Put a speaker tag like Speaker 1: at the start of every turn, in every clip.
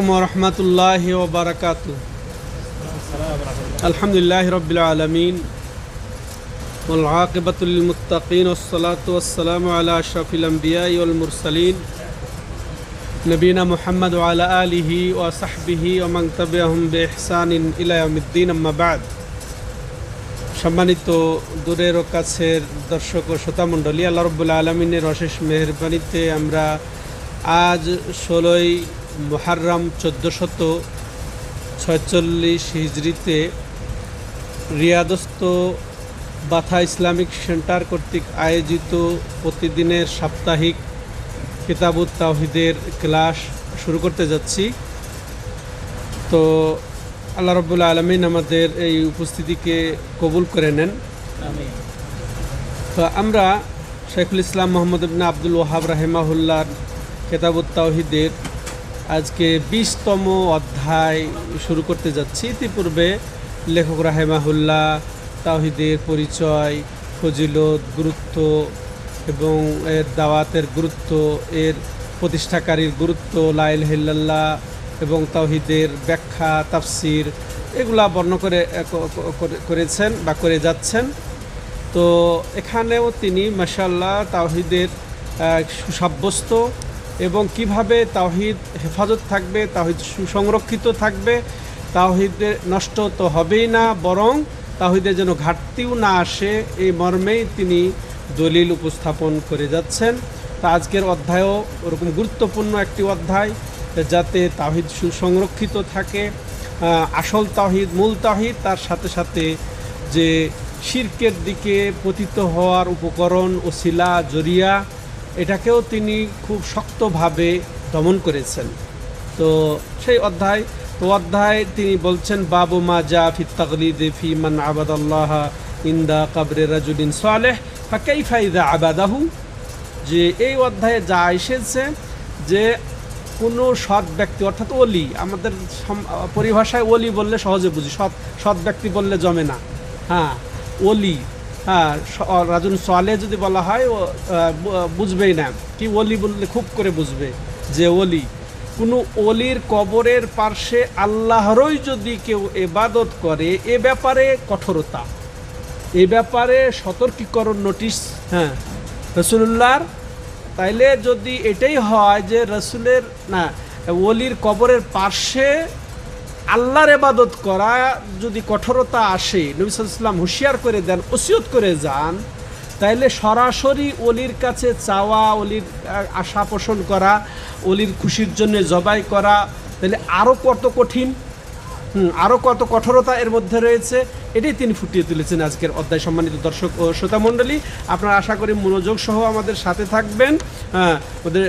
Speaker 1: আলাইকুম ওয়া রাহমাতুল্লাহি ওয়া বারাকাতুহু। আলহামদুলিল্লাহি রাব্বিল আলামিন ওয়াল আকিবাতু লিল মুত্তাকিন ওয়াস সালাতু ওয়াস সালামু আলা আশরাফিল আমবিয়া ওয়াল মুরসালিন নবিনা মুহাম্মদ ওয়া আলা আলিহি ওয়া সাহবিহি ওয়া মান তাবিআহুম বিইহসানিন ইলা ইয়াউমিদ্দিন, আম্মা বা'দ। সম্মানিত দূরের ও কাছের দর্শক ও শ্রোতামণ্ডলী, আল্লাহ রাব্বুল আলামিনের অশেষ মেহেরবানিতে আমরা আজ 16ই মুহররম 1446 হিজরিতে রিয়াদস্থ বাথা ইসলামিক সেন্টার কর্তৃক আয়োজিত প্রতিদিনের সাপ্তাহিক কিতাবুত তাওহীদের ক্লাস শুরু করতে যাচ্ছি। তো আল্লাহ রাব্বুল আলামিন আমাদের এই উপস্থিতিকে কবুল করে নেন। তো আমরা শাইখুল ইসলাম মুহাম্মদ ইবনে আব্দুল ওয়াহাব রাহিমাহুল্লাহর কিতাবুত তাওহীদের আজকে 20তম অধ্যায় শুরু করতে যাচ্ছি। ইতিপূর্বে লেখক রাহিমাহুল্লাহ তাওহীদের পরিচয়, ফজিলত, গুরুত্ব এবং এর দাওয়াতের গুরুত্ব, এর প্রতিষ্ঠাকারীর গুরুত্ব, লা ইলাহা ইল্লাল্লাহ এবং তাওহীদের ব্যাখ্যা, তাফসির এগুলা বর্ণনা করেছেন বা করে যাচ্ছেন। তো এখানেও তিনি মাশাআল্লাহ তাওহীদের সুসাব্যস্ত এবং কিভাবে তাওহীদ হেফাজত থাকবে, তাওহীদ সুসংরক্ষিত থাকবে, তাওহীদের নষ্ট তো হবেই না, বরং তাওহীদের যেন ঘাটতিও না আসে, এই মর্মেই তিনি দলিল উপস্থাপন করে যাচ্ছেন। তা আজকের অধ্যায়ও ওরকম গুরুত্বপূর্ণ একটি অধ্যায়, যাতে তাওহীদ সুসংরক্ষিত থাকে, আসল তাওহীদ, মূল তাওহীদ, তার সাথে সাথে যে শিরকের দিকে পতিত হওয়ার উপকরণ, ওসিলা, জরিয়া, এটাকেও তিনি খুব শক্তভাবে দমন করেছেন। তো সেই অধ্যায় তিনি বলছেন, বাবু মা জা ফি তাগলিদ ফি মান আবাদাল্লাহ ইনদা কবরে রাজুলিন সালেহ ফাকাইফা ইযা আবাদাহু। যে এই অধ্যায়ে যা এসেছে যে কোনো সৎ ব্যক্তি, অর্থাৎ ওলি, আমাদের পরিভাষায় ওলি বললে সহজে বুঝি, সৎ ব্যক্তি বললে জমে না। হ্যাঁ, ওলি, হ্যাঁ, রাজুল সালেহ যদি বলা হয় বুঝবেই না, কি ওলি বললে খুব করে বুঝবে যে ওলি। কোনো ওলির কবরের পার্শ্বে আল্লাহরই যদি কেউ ইবাদত করে, এ ব্যাপারে কঠোরতা, এ ব্যাপারে সতর্কীকরণ নোটিশ, হ্যাঁ, রাসূলুল্লাহর। তাইলে যদি এটাই হয় যে রাসূলের না, ওলির কবরের পার্শ্বে আল্লাহর ইবাদত করা যদি কঠোরতা আসে, নবী সাল্লাল্লাহু আলাইহি ওয়াসাল্লাম হুঁশিয়ার করে দেন, ওসিয়ত করে যান, তাইলে সরাসরি ওলির কাছে চাওয়া, ওলির আশা পোষণ করা, ওলির খুশির জন্য জবাই করা, তাহলে আরও কত কঠিন, আরও কত কঠোরতা এর মধ্যে রয়েছে, এটাই তিনি ফুটিয়ে তুলেছেন আজকের অধ্যায়। সম্মানিত দর্শক ও শ্রোতামণ্ডলী, আপনারা আশা করি মনোযোগ সহ আমাদের সাথে থাকবেন ওদের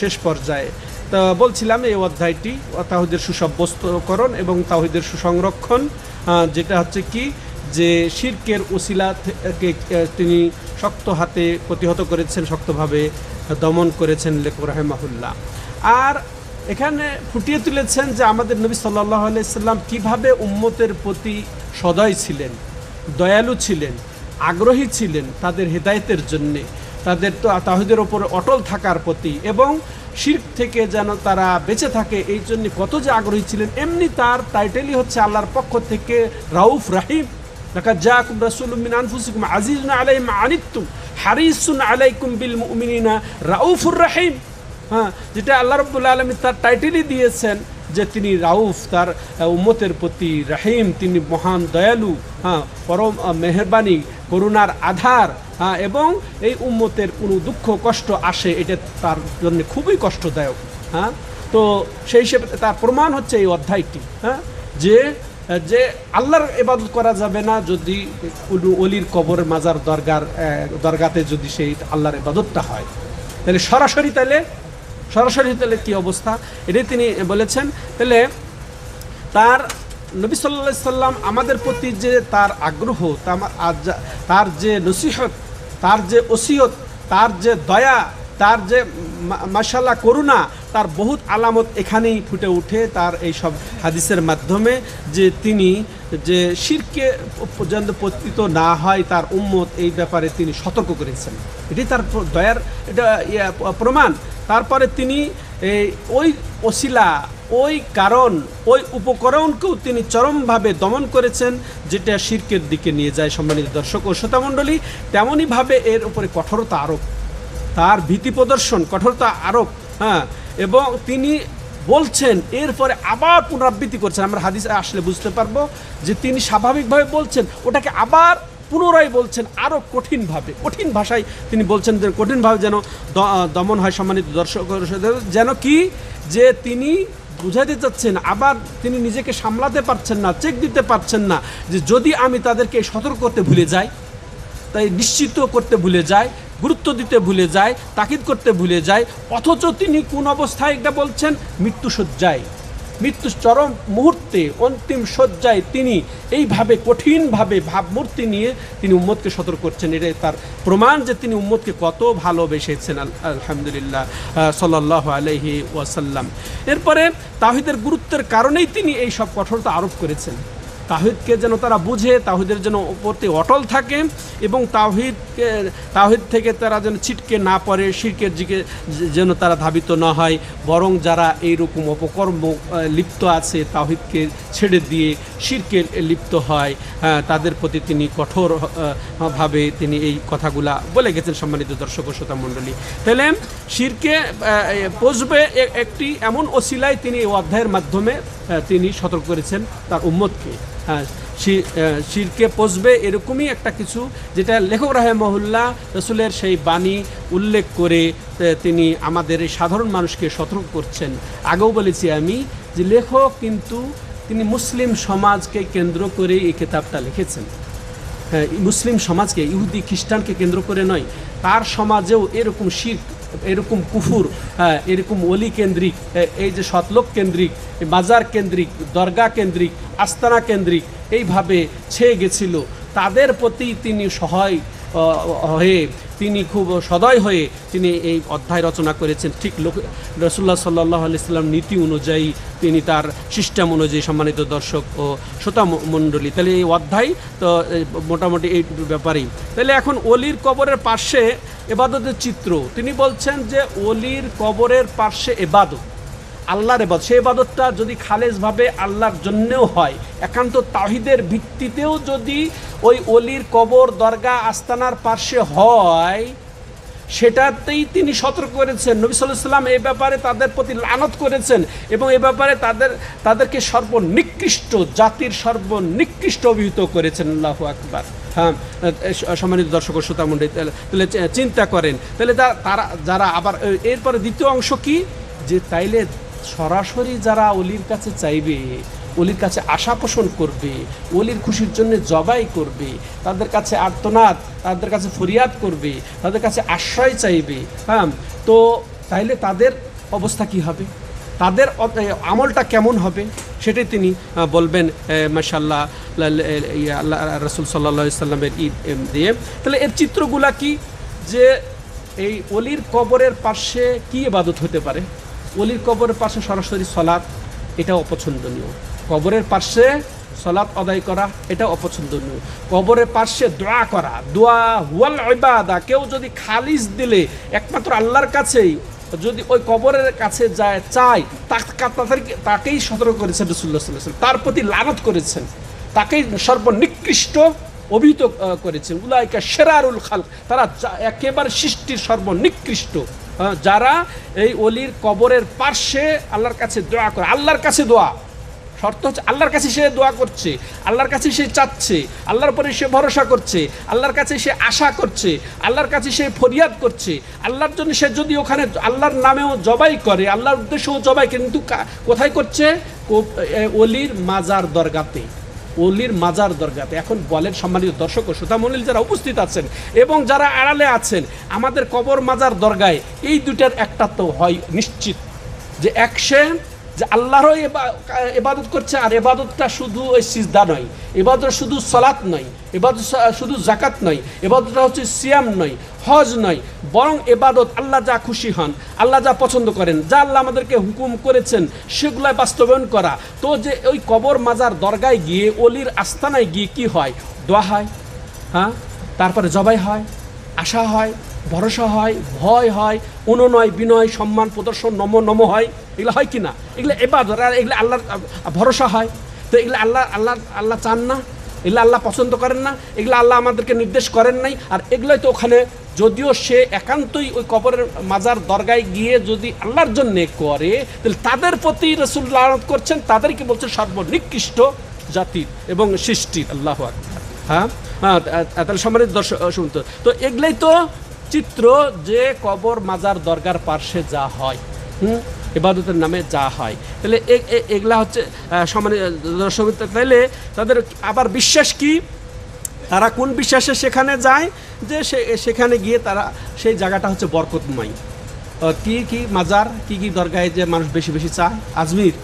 Speaker 1: শেষ পর্যায়ে। তো বলছিলাম এই অধ্যায়টি তাওহীদের সুসাব্যস্তকরণ এবং তাওহীদের সুসংরক্ষণ, যেটা হচ্ছে কি, যে শিরকের ওসিলা থেকে তিনি শক্ত হাতে প্রতিহত করেছেন, শক্তভাবে দমন করেছেন লেখক রাহিমাহুল্লাহ। আর এখানে ফুটিয়ে তুলেছেন যে আমাদের নবী সাল্লাল্লাহু আলাইহি সাল্লাম কীভাবে উম্মতের প্রতি সদয় ছিলেন, দয়ালু ছিলেন, আগ্রহী ছিলেন তাদের হেদায়েতের জন্যে, তাদের তো তাওহীদের ওপর অটল থাকার প্রতি, এবং শিরক থেকে যেন তারা বেঁচে থাকে এই জন্য কত যে আগ্রহী ছিলেন। এমনি তার টাইটেলই হচ্ছে আল্লাহর পক্ষ থেকে রাউফ রাহিম। লাকাদ জাআকুম রাসূলুম মিন আনফুসিকুম আজিজুন আলাইহি মা আনিতুম হারিসুন আলাইকুম বিল মুমিনিনা রাউফুর রাহিম। হ্যাঁ, যেটা আল্লাহ রাব্বুল আলামিন তার টাইটেলই দিয়েছেন যে তিনি রাউফ, তার উম্মতের প্রতি রাহিম, তিনি মহান দয়ালু, হ্যাঁ, পরম মেহেরবানি, করুণার আধার। হ্যাঁ, এবং এই উম্মতের কোনো দুঃখ কষ্ট আসে, এটা তার জন্য খুবই কষ্টদায়ক। হ্যাঁ, তো সেই হিসেবে তার প্রমাণ হচ্ছে এই অধ্যায়টি, হ্যাঁ, যে আল্লাহর ইবাদত করা যাবে না যদি কোনো ওলির কবর, মাজার, দরগাতে যদি সেই আল্লাহর ইবাদতটা হয়, তাহলে সরাসরি তাহলে কী অবস্থা, এটাই তিনি বলেছেন। তাহলে তার নবী সাল্লাল্লাহু আলাইহি সাল্লাম আমাদের প্রতি যে তার আগ্রহ, তার যে নসিহত, তার যে ওসিয়ত, তার যে দয়া, তার যে মাশাআল্লাহ করুণা, তার বহুত আলামত এখানেই ফুটে ওঠে তার এই সব হাদিসের মাধ্যমে, যে তিনি যে শিরকে যেন পতিত না হয় তার উম্মত, এই ব্যাপারে তিনি সতর্ক করেছেন। এটাই তার দয়ার এটা প্রমাণ। তারপরে তিনি ওই ওসিলা, ওই কারণ, ওই উপকরণকেও তিনি চরমভাবে দমন করেছেন, যেটা শিরকের দিকে নিয়ে যায়। সম্মানিত দর্শক ও শ্রোতামণ্ডলী, তেমনইভাবে এর উপরে কঠোরতা আরোপ, তার ভীতি প্রদর্শন, কঠোরতা আরোপ, হ্যাঁ। এবং তিনি বলছেন, এরপরে আবার পুনরাবৃত্তি করছেন। আমরা হাদিসে আসলে বুঝতে পারবো যে তিনি স্বাভাবিকভাবে বলছেন, ওটাকে আবার পুনরায় বলছেন আরও কঠিনভাবে, কঠিন ভাষায় তিনি বলছেন, যে কঠিনভাবে যেন দমন হয়। সম্মানিত দর্শক, যেন কি যে তিনি বুঝাইতে চাচ্ছেন, আবার তিনি নিজেকে সামলাতে পারছেন না, চেক দিতে পারছেন না, যে যদি আমি তাদেরকে সতর্ক করতে ভুলে যাই, তাই নিশ্চিত করতে ভুলে যায়, গুরুত্ব দিতে ভুলে যায়, তাকিদ করতে ভুলে যায়, অথচ তিনি কোন অবস্থায় এটা বলছেন, মৃত্যুশয্যায়, মৃত্যু চরম মুহূর্তে, অন্তিম শয্যায় তিনি এইভাবে কঠিনভাবে ভাবমূর্তি নিয়ে তিনি উম্মতকে সতর্ক করছেন। এটাই তার প্রমাণ যে তিনি উম্মতকে কত ভালোবেসেছেন। আলহামদুলিল্লাহ, সাল্লাল্লাহু আলাইহি ওয়াসাল্লাম। এরপরে তাওহীদের গুরুত্বের কারণেই তিনি এই সব কঠোরতা আরোপ করেছেন। তাওহীদকে যেন তারা বুঝে, তাওহীদের যেন প্রতি অটল থাকে, এবং তাওহীদ থেকে তারা যেন ছিটকে না পড়ে, শিরকের দিকে যেন তারা ধাবিত না হয়, বরং যারা এইরকম অপকর্ম লিপ্ত আছে, তাওহীদকে ছেড়ে দিয়ে শিরকে লিপ্ত হয়, তাদের প্রতি তিনি কঠোরভাবে তিনি এই কথাগুলা বলে গেছেন। সম্মানিত দর্শক ও শ্রোতা মণ্ডলী, তাহলে শিরকে পচবে একটি এমন ওসিলায় তিনি এই অধ্যায়ের মাধ্যমে তিনি সতর্ক করেছেন তার উম্মতকে। শিরকে পচবে এরকমই একটা কিছু, যেটা লেখক রাহিমাহুল্লাহ রাসূলের সেই বাণী উল্লেখ করে তিনি আমাদের এই সাধারণ মানুষকে সতর্ক করছেন। আগেও বলেছি আমি যে লেখক কিন্তু তিনি মুসলিম সমাজকে কেন্দ্র করে এই কিতাবটা লিখেছেন। মুসলিম সমাজকে, ইহুদি খ্রিস্টানকে কেন্দ্র করে নয়, তার সমাজেও এরকম শিরক, এরকম কুফুর, এরকম অলি কেন্দ্রিক, এই যে সতলোক কেন্দ্রিক, বাজার কেন্দ্রিক, দরগা কেন্দ্রিক, আস্তানা কেন্দ্রিক এইভাবে ছেয়ে গেছিল। তাদের প্রতি তিনি সহায় হয়ে, তিনি খুব সদয় হয়ে তিনি এই অধ্যায় রচনা করেছেন। ঠিক রাসূলুল্লাহ সাল্লাল্লাহু আলাইহি সাল্লাম নীতি অনুযায়ী, তিনি তার সিস্টেম অনুযায়ী। সম্মানিত দর্শক ও শ্রোতা মণ্ডলী, তাহলে এই অধ্যায় তো মোটামুটি এই ব্যাপারেই। তাহলে এখন অলির কবরের পাশে ইবাদতের চিত্র, তিনি বলছেন যে অলির কবরের পাশে ইবাদত, আল্লাহর ইবাদত, সেই ইবাদতটা যদি খালেসভাবে আল্লাহর জন্যেও হয়, একান্ত তাওহীদের ভিত্তিতেও যদি ওই অলির কবর, দরগা, আস্তানার পাশে হয়, সেটাতেই তিনি সতর্ক করেছেন। নবী সাল্লাল্লাহু আলাইহি ওয়াসাল্লাম এই ব্যাপারে তাদের প্রতি লানত করেছেন, এবং এ ব্যাপারে তাদেরকে সর্বনিকৃষ্ট, জাতির সর্বনিকৃষ্ট অভিহিত করেছেন। আল্লাহু আকবার। হ্যাঁ, সম্মানিত দর্শক ও শ্রোতা মণ্ডলী, তাহলে চিন্তা করেন, তাহলে তারা যারা আবার এরপরে দ্বিতীয় অংশ কি, যে তাইলে সরাসরি যারা অলির কাছে চাইবে, অলির কাছে আশা পোষণ করবে, অলির খুশির জন্য জবাই করবে, তাদের কাছে আর্তনাদ, তাদের কাছে ফরিয়াদ করবে, তাদের কাছে আশ্রয় চাইবে, হ্যাঁ, তো তাইলে তাদের অবস্থা কি হবে, তাদের আমলটা কেমন হবে, সেটাই তিনি বলবেন মাশাআল্লাহ আল্লাহ রাসূল সাল্লাল্লাহু আলাইহি সাল্লামের ঈদ দিয়ে। তাহলে এর চিত্রগুলা কি, যে এই অলির কবরের পাশে কি ইবাদত হতে পারে? অলির কবরের পাশে সরাসরি সলাৎ, এটা অপছন্দনীয়। কবরের পাশে সলাৎ আদায় করা, এটা অপছন্দনীয়। কবরের পাশে দোয়া করা, দোয়া হুয়াল ইবাদা, কেউ যদি খালিস দিলে একমাত্র আল্লাহর কাছেই যদি ওই কবরের কাছে যায়, চায়, তাকেই সতর্ক করেছেন রাসূলুল্লাহ সাল্লাল্লাহু আলাইহি ওয়াসাল্লাম, তার প্রতি লানত করেছেন, তাকেই সর্বনিকৃষ্ট অভিহিত করেছেন। উলাইকা শিরারুল খালক, তারা একেবারে সৃষ্টির সর্বনিকৃষ্ট, যারা এই অলির কবরের পাশে আল্লাহর কাছে দোয়া করে। আল্লাহর কাছে দোয়া, শর্ত হচ্ছে আল্লাহর কাছে সে দোয়া করছে, আল্লাহর কাছে সে চাচ্ছে, আল্লাহর উপরে সে ভরসা করছে, আল্লাহর কাছে সে আশা করছে, আল্লাহর কাছে সে ফরিয়াদ করছে। আল্লাহর জন্য সে যদি ওখানে আল্লাহর নামেও জবাই করে, আল্লাহর উদ্দেশ্যেও জবাই, কিন্তু কোথায় করছে? অলির মাজার দরগাতে, অলির মাজার দরগাতে। এখন বলেন সম্মানিত দর্শক ও শ্রোতা মণ্ডলী যারা উপস্থিত আছেন এবং যারা আড়ালে আছেন, আমাদের কবর, মাজার, দরগায় এই দুটার একটা তো হয় নিশ্চিত, যে যে আল্লাহরও ইবাদত করছে, আর ইবাদতটা শুধু ওই সিজদা নয়, ইবাদত শুধু সালাত নয়, ইবাদত শুধু জাকাত নয়, ইবাদতটা হচ্ছে সিয়াম নয়, হজ নয়, বরং ইবাদত আল্লাহ যা খুশি হন, আল্লাহ যা পছন্দ করেন, যা আল্লাহ আমাদেরকে হুকুম করেছেন সেগুলাই বাস্তবায়ন করা। তো যে ওই কবর মাজার দরগায় গিয়ে, অলির আস্তানায় গিয়ে কি হয়? দোয়া হয়, হ্যাঁ, তারপরে জবাই হয়, আশা হয়, ভরসা হয়, ভয় হয়, অনুনয় বিনয় সম্মান প্রদর্শন নম হয়। এগুলো হয় কি না? এগুলো ইবাদত, আর এগুলো আল্লাহর ভরসা হয়। তো এগুলো আল্লাহ চান না, এগুলো আল্লাহ পছন্দ করেন না, এগুলো আল্লাহ আমাদেরকে নির্দেশ করেন নাই। আর এগুলোই তো ওখানে, যদিও সে একান্তই ওই কবরের মাজার দরগায় গিয়ে যদি আল্লাহর জন্যে করে, তাহলে তাদের প্রতি রাসূল লানত করছেন, তাদেরকে বলছেন সর্বনিকৃষ্ট জাতির এবং সৃষ্টির। আল্লাহু আকবার। হ্যাঁ, তাহলে সম্মানিত দর্শক শুনতো, তো এগুলোই তো চিত্র যে কবর মাজার দরগার পার্শ্বে যা হয়, ইবাদতের নামে যা হয়। তাহলে এগুলা হচ্ছে সম্মানিত দর্শক, তাইলে তাদের আবার বিশ্বাস কি? তারা কোন বিশ্বাসে সেখানে যায়? যে সেখানে গিয়ে তারা সেই জায়গাটা হচ্ছে বরকতময়। কি মাজার, কি দরগায় যে মানুষ বেশি বেশি চায়? আজমির,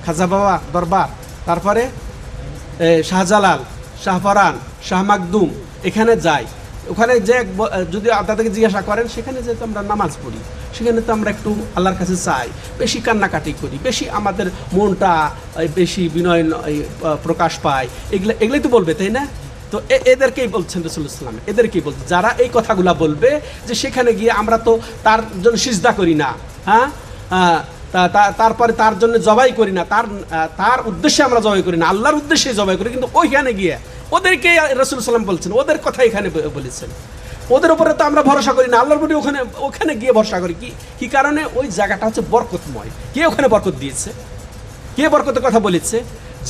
Speaker 1: খাজা বাবা দরবার, তারপরে শাহজালাল, শাহপরান, শাহ মাকদুম, এখানে যায়। ওখানে যে যদি তাদেরকে জিজ্ঞাসা করেন, সেখানে যেহেতু আমরা নামাজ পড়ি, সেখানে তো আমরা একটু আল্লাহর কাছে চাই, বেশি কান্নাকাটি করি, বেশি আমাদের মনটা বেশি বিনয় প্রকাশ পায়, এগুলোই তো বলবে, তাই না? তো এদেরকেই বলছেন রাসূলুল্লাহ সাল্লাল্লাহু আলাইহি ওয়াসাল্লাম, এদেরকেই বলছে যারা এই কথাগুলা বলবে যে সেখানে গিয়ে আমরা তো তার জন্য সিজদা করি না, হ্যাঁ, তারপরে তার জন্য জবাই করি না, তার উদ্দেশ্যে আমরা জবাই করি না, আল্লাহর উদ্দেশ্যে জবাই করি, কিন্তু ওইখানে গিয়ে ওদেরকে রাসূল সাল্লাম বলছেন, ওদের কথা এখানে বলেছেন, ওদের উপরে তো আমরা ভরসা করি না, আল্লাহর প্রতি ওখানে গিয়ে ভরসা করি। কি কারণে? ওই জায়গাটা হচ্ছে বরকতময়। কে ওখানে বরকত দিয়েছে? কে বরকতের কথা বলেছে?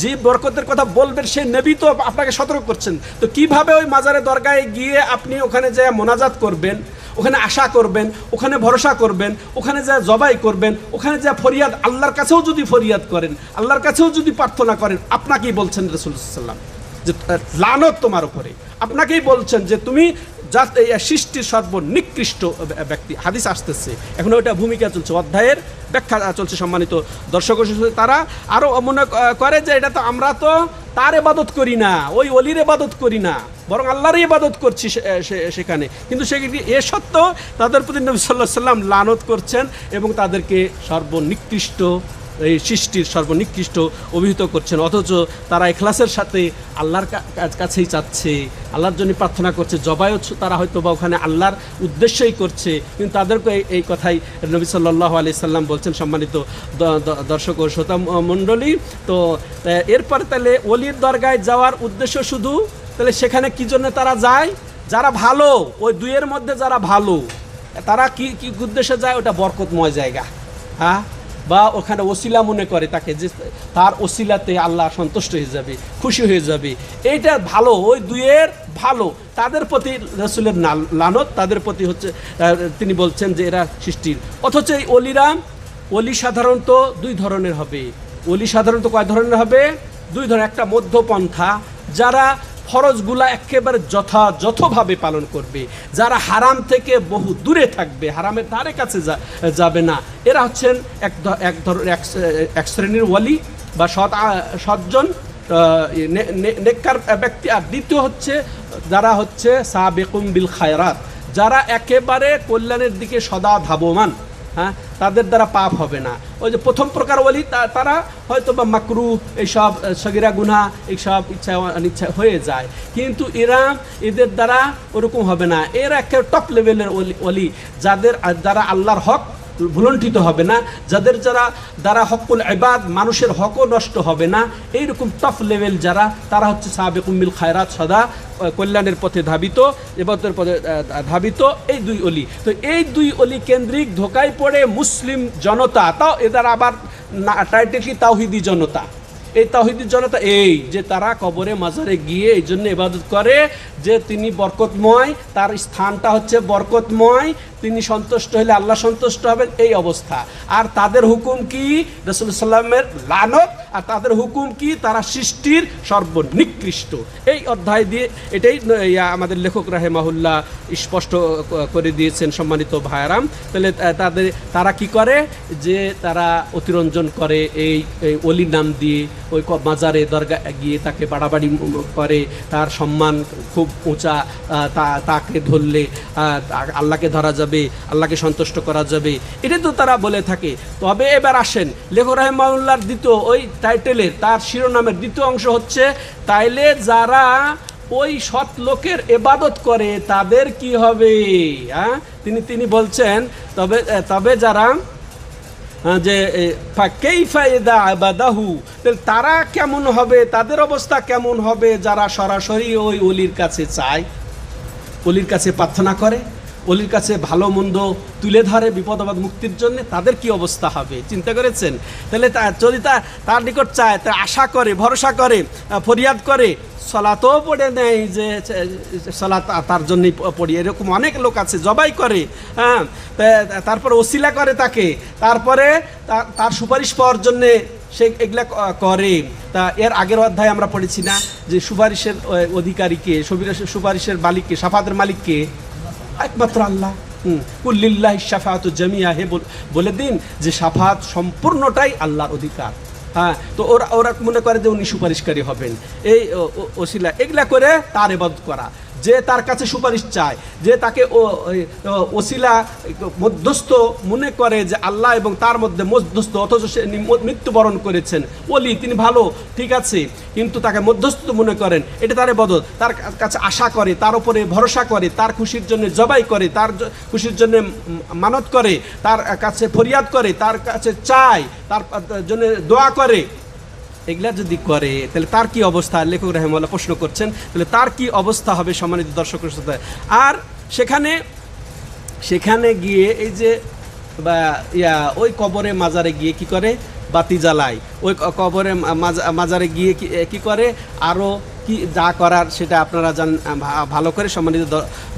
Speaker 1: যে বরকতের কথা বলবেন সে নবী তো আপনাকে সতর্ক করছেন। তো কিভাবে ওই মাজারে দরগায় গিয়ে আপনি ওখানে যে মোনাজাত করবেন, ওখানে আশা করবেন, ওখানে ভরসা করবেন, ওখানে যা জবাই করবেন, ওখানে যা ফরিয়াদ, আল্লাহর কাছেও যদি ফরিয়াদ করেন, আল্লাহর কাছেও যদি প্রার্থনা করেন, আপনাকেই বলছেন রাসূলুল্লাহ সাল্লাল্লাহু আলাইহি ওয়াসাল্লাম যে লানত তোমার উপরে, আপনাকেই বলছেন যে তুমি যা সৃষ্টির সর্বনিকৃষ্ট ব্যক্তি। হাদিস আসতেছে, এখন ওইটা ভূমিকা চলছে, অধ্যায়ের ব্যাখ্যা চলছে। সম্মানিত দর্শক, তারা আরও মনে করে যে এটা তো আমরা তো তার ইবাদত করি না, ওই অলির ইবাদত করি না, বরং আল্লাহরই ইবাদত করছি সেখানে। কিন্তু সেখানে এ সত্ত্বেও তাদের প্রতি নবী সাল্লাল্লাহু আলাইহি ওয়াসাল্লাম লানত করছেন এবং তাদেরকে সর্বনিকৃষ্ট, এই সৃষ্টির সর্বনিকৃষ্ট অভিহিত করছেন। অথচ তারা ইখলাসের সাথে আল্লাহর কাছেই চাচ্ছে, আল্লাহর জন্য প্রার্থনা করছে, জবাইও তারা হয়তো বা ওখানে আল্লাহর উদ্দেশ্যেই করছে, কিন্তু তাদেরকে এই কথাই নবী সাল্লাল্লাহু আলাইহি সাল্লাম বলছেন। সম্মানিত দর্শক ও শ্রোতা মণ্ডলী, তো এরপরে তাহলে অলির দরগায় যাওয়ার উদ্দেশ্য শুধু, তাহলে সেখানে কি জন্য তারা যায়? যারা ভালো, ওই দুইয়ের মধ্যে যারা ভালো, তারা কি উদ্দেশ্যে যায়? ওটা বরকতময় জায়গা, হ্যাঁ, বা ওখানে ওসিলা মনে করে তাকে, যে তার ওসিলাতে আল্লাহ সন্তুষ্ট হয়ে যাবে, খুশি হয়ে যাবে, এইটা ভালো, ওই দুইয়ের ভালো, তাদের প্রতি রাসূলের লানত, তাদের প্রতি হচ্ছে তিনি বলছেন যে এরা সৃষ্টির। অথচ এই অলি সাধারণত দুই ধরনের হবে। অলি সাধারণত কয় ধরনের হবে? দুই ধরনের। একটা মধ্যপন্থা, যারা ফরজগুলা একেবারে যথাযথভাবে পালন করবে, যারা হারাম থেকে বহু দূরে থাকবে, হারামের ধারে কাছে যাবে না, এরা হচ্ছেন এক শ্রেণীর ওয়ালি বা সৎজন নেককার ব্যক্তি। আর দ্বিতীয় হচ্ছে যারা হচ্ছে সাবিকুম বিল খায়রাত, যারা একেবারে কল্যাণের দিকে সদা ধাবমান, হ্যাঁ, তাদের দ্বারা পাপ হবে না। ওই যে প্রথম প্রকার ওয়ালি, তারা হয়তো বা মাকরুহ, এইসব সগীরা গুনাহ, এইসব ইচ্ছা অনিচ্ছা হয়ে যায়, কিন্তু এদের দ্বারা ওরকম হবে না। এরা একটা টপ লেভেলের ওয়ালি, যারা আল্লাহর হক ভুলণ্ঠিত হবে না, দ্বারা হকুল ইবাদ, মানুষের হকও নষ্ট হবে না, এইরকম টপ লেভেল যারা, তারা হচ্ছে সাবিকুম বিল খায়রাত, সদা কল্যাণের পথে ধাবিত, ইবাদতের পথে ধাবিত এই দুই অলি। তো এই দুই অলি কেন্দ্রিক ধোকায় পড়ে মুসলিম জনতা, তাও এদের আবার টাইটেল কি তাওহিদি জনতা। এই তাওহিদি জনতা এই যে তারা কবরে মাজারে গিয়ে এই জন্য ইবাদত করে যে তিনি বরকতময়, তার স্থানটা হচ্ছে বরকতময়, তিনি সন্তুষ্ট হলে আল্লাহ সন্তুষ্ট হবেন, এই অবস্থা। আর তাদের হুকুম কি? রাসূল সাল্লামের লানত। আর তাদের হুকুম কি? তারা সৃষ্টির সর্বনিকৃষ্ট। এই অধ্যায় দিয়ে এটাই আমাদের লেখক রাহেমাহুল্লাহ স্পষ্ট করে দিয়েছেন। সম্মানিত ভাইরাম, তাহলে তারা কি করে? যে তারা অতিরঞ্জন করে এই অলির নাম দিয়ে, ওই মাজারে দরগা গিয়ে তাকে বাড়াবাড়ি করে, তার সম্মান খুব উঁচা, তাকে ধরলে আল্লাহকে ধরা যাবে, আল্লাহকে সন্তুষ্ট করা যাবে, এটা তো তারা বলে থাকে। তবে এবার আসেন লেখক রাহিমাহুল্লাহর দ্বিতীয় ওই টাইটেলের, তার শিরোনামের দ্বিতীয় অংশ হচ্ছে, তাইলে যারা ওই সৎ লোকের ইবাদত করে তাদের কি হবে? হ্যাঁ, তিনি বলছেন তবে যারা যে কাইফা ইযা আবাদাহু, তারা কেমন হবে, তাদের অবস্থা কেমন হবে যারা সরাসরি ওই অলির কাছে চায়, অলির কাছে প্রার্থনা করে, অলির কাছে ভালো মন্দ তুলে ধরে বিপদ আপদ মুক্তির জন্য, তাদের কি অবস্থা হবে চিন্তা করেছেন? তাহলে যদি তার নিকট চায়, তা আশা করে, ভরসা করে, ফরিয়াদ করে, সলাতও পড়ে নেয়, যে সলাত তার জন্যই পড়ি, এরকম অনেক লোক আছে, জবাই করে, হ্যাঁ, তারপরে ওসিলা করে তাকে, তারপরে তার সুপারিশ পাওয়ার জন্যে সে এগুলা করে। তা এর আগের অধ্যায়ে আমরা পড়েছি না যে সুপারিশের অধিকারীকে, সুপারিশের মালিককে, শাফাতের মালিককে? একমাত্র আল্লাহ। কুল্লিল্লাহি শাফাআতু জামিয়া, হে বলে দিন যে শাফাত সম্পূর্ণটাই আল্লাহর অধিকার। হ্যাঁ, তো ওরা মনে করে যে উনি সুপারিশকারী হবেন, এই ওসিলা এগুলা করে তার ইবাদত করা। যে তার কাছে সুপারিশ চায়, যে তাকে ওসিলা মধ্যস্থ মনে করে যে আল্লাহ এবং তার মধ্যে মধ্যস্থ, অথচ সে মৃত্যুবরণ করেছেন, ওলি, তিনি ভালো, ঠিক আছে, কিন্তু তাকে মধ্যস্থ মনে করেন, এটা তার ইবাদত। তার কাছে আশা করে, তার উপরে ভরসা করে, তার খুশির জন্য জবাই করে, তার খুশির জন্য মানত করে, তার কাছে ফরিয়াদ করে, তার কাছে চায়, তার জন্য দোয়া করে। এগুলা যদি করে তাহলে তার কি অবস্থা? লেখক রাহিমাহুল্লাহ প্রশ্ন করছেন, তাহলে তার কি অবস্থা হবে সম্মানিত দর্শকের সাথে? আর সেখানে গিয়ে এই যে ওই কবরে মাজারে গিয়ে কি করে? বাতি জ্বালায়। ওই কবরে মাজারে গিয়ে কি করে? আরও কি যা করার সেটা আপনারা ভালো করে, সম্মানিত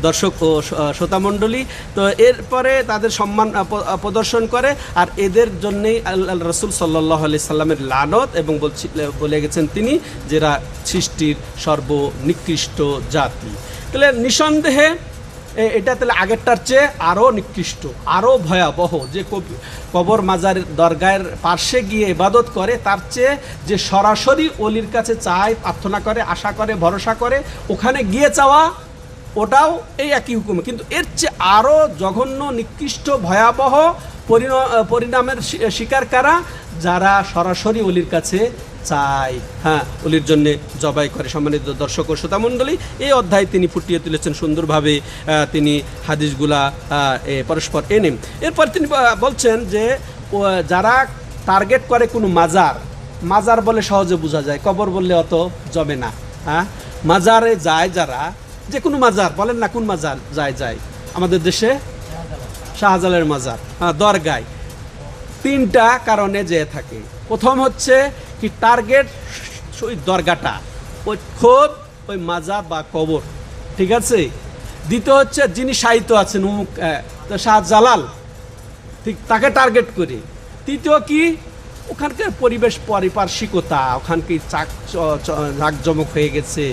Speaker 1: দর্শক ও শ্রোতামণ্ডলী। তো এরপরে তাদের সম্মান প্রদর্শন করে, আর এদের জন্যেই আল্লাহ রাসূল সাল্লাল্লাহু আলাইহি সাল্লামের লানত, এবং বলে গেছেন তিনি যারা সৃষ্টির সর্বনিকৃষ্ট জাতি। তাহলে নিঃসন্দেহে এটা তাহলে আগেরটার চেয়ে আরও নিকৃষ্ট, আরও ভয়াবহ। যে কবর মাজার দরগার পার্শ্বে গিয়ে ইবাদত করে, তার চেয়ে যে সরাসরি অলির কাছে চায়, প্রার্থনা করে, আশা করে, ভরসা করে, ওখানে গিয়ে চাওয়া, ওটাও এই একই হুকুম। কিন্তু এর চেয়ে আরও জঘন্য, নিকৃষ্ট, ভয়াবহ পরিণামের শিকার কারা? যারা সরাসরি অলির কাছে চাই, হ্যাঁ, অলির জন্যে জবাই করে। সম্মানিত দর্শক ও শ্রোতামণ্ডলী, এই অধ্যায় তিনি ফুটিয়ে তুলেছেন সুন্দরভাবে, তিনি হাদিসগুলা পরস্পর এনে। এরপর তিনি বলছেন যে যারা টার্গেট করে কোনো মাজার বলে সহজে বোঝা যায়, কবর বললে অত জমে না। হ্যাঁ, মাজারে যায় যারা, যে কোনো মাজার বলেন না, কোন মাজার যায় আমাদের দেশে? শাহজালালের মাজার, হ্যাঁ, দরগায়। তিনটা কারণে যেয়ে থাকে। প্রথম হচ্ছে কি, টার্গেট ওই দরগাটা, ওই খোদ ওই মাজার বা কবর, ঠিক আছে। দ্বিতীয় হচ্ছে যিনি সাহিত্য আছেন, অমুক শাহজালাল, ঠিক, তাকে টার্গেট করে। তৃতীয় কি, ওখানকার পরিবেশ, পারিপার্শ্বিকতা, ওখানকে জাঁকজমক হয়ে গেছে,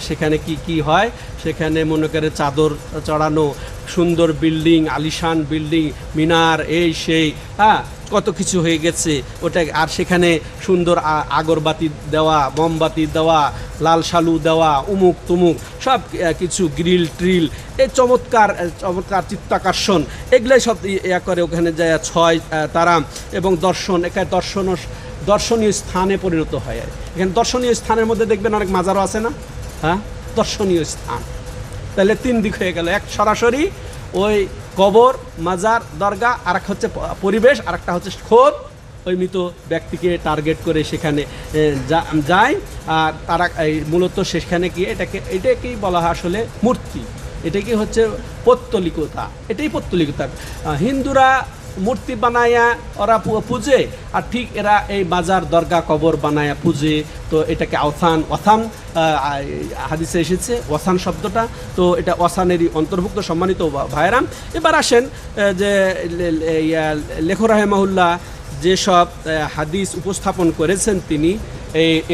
Speaker 1: সেখানে কি হয়, সেখানে মনে করে চাদর চড়ানো, সুন্দর বিল্ডিং, আলিশান বিল্ডিং, মিনার, এই সেই, হ্যাঁ, কত কিছু হয়ে গেছে ওটা। আর সেখানে সুন্দর আগরবাতি দেওয়া, মোমবাতি দেওয়া, লাল শালু দেওয়া, উমুক তুমুক সব কিছু, গ্রিল ট্রিল, এই চমৎকার চিত্তাকর্ষণ, এগুলাই সব করে ওখানে যায় ছয় তারা, এবং এখানে দর্শনীয় স্থানে পরিণত হয়। এখানে দর্শনীয় স্থানের মধ্যে দেখবেন অনেক মাজারও আছে না? হ্যাঁ, দর্শনীয় স্থান। তাহলে তিন দিক হয়ে গেল, এক সরাসরি ওই কবর, মাজার, দরগা, আর এক হচ্ছে পরিবেশ, আর একটা হচ্ছে খোদ ওই মৃত ব্যক্তিকে টার্গেট করে সেখানে যায়। আর তারা মূলত সেখানে গিয়ে এটাকেই বলা হয় আসলে মূর্তি, এটাকে হচ্ছে পৌত্তলিকতা, এটাই পৌত্তলিকতা। হিন্দুরা মূর্তি বানায়া ওরা পূজে, আর ঠিক এরা এই মাজার দরগা কবর বানায়া পূজে। তো এটাকে ওসান হাদিসে এসেছে ওসান শব্দটা, তো এটা ওসানেরই অন্তর্ভুক্ত। সম্মানিত ভাইরাম, এবার আসেন যে লেখক রাহিমাহুল্লাহ যেসব হাদিস উপস্থাপন করেছেন তিনি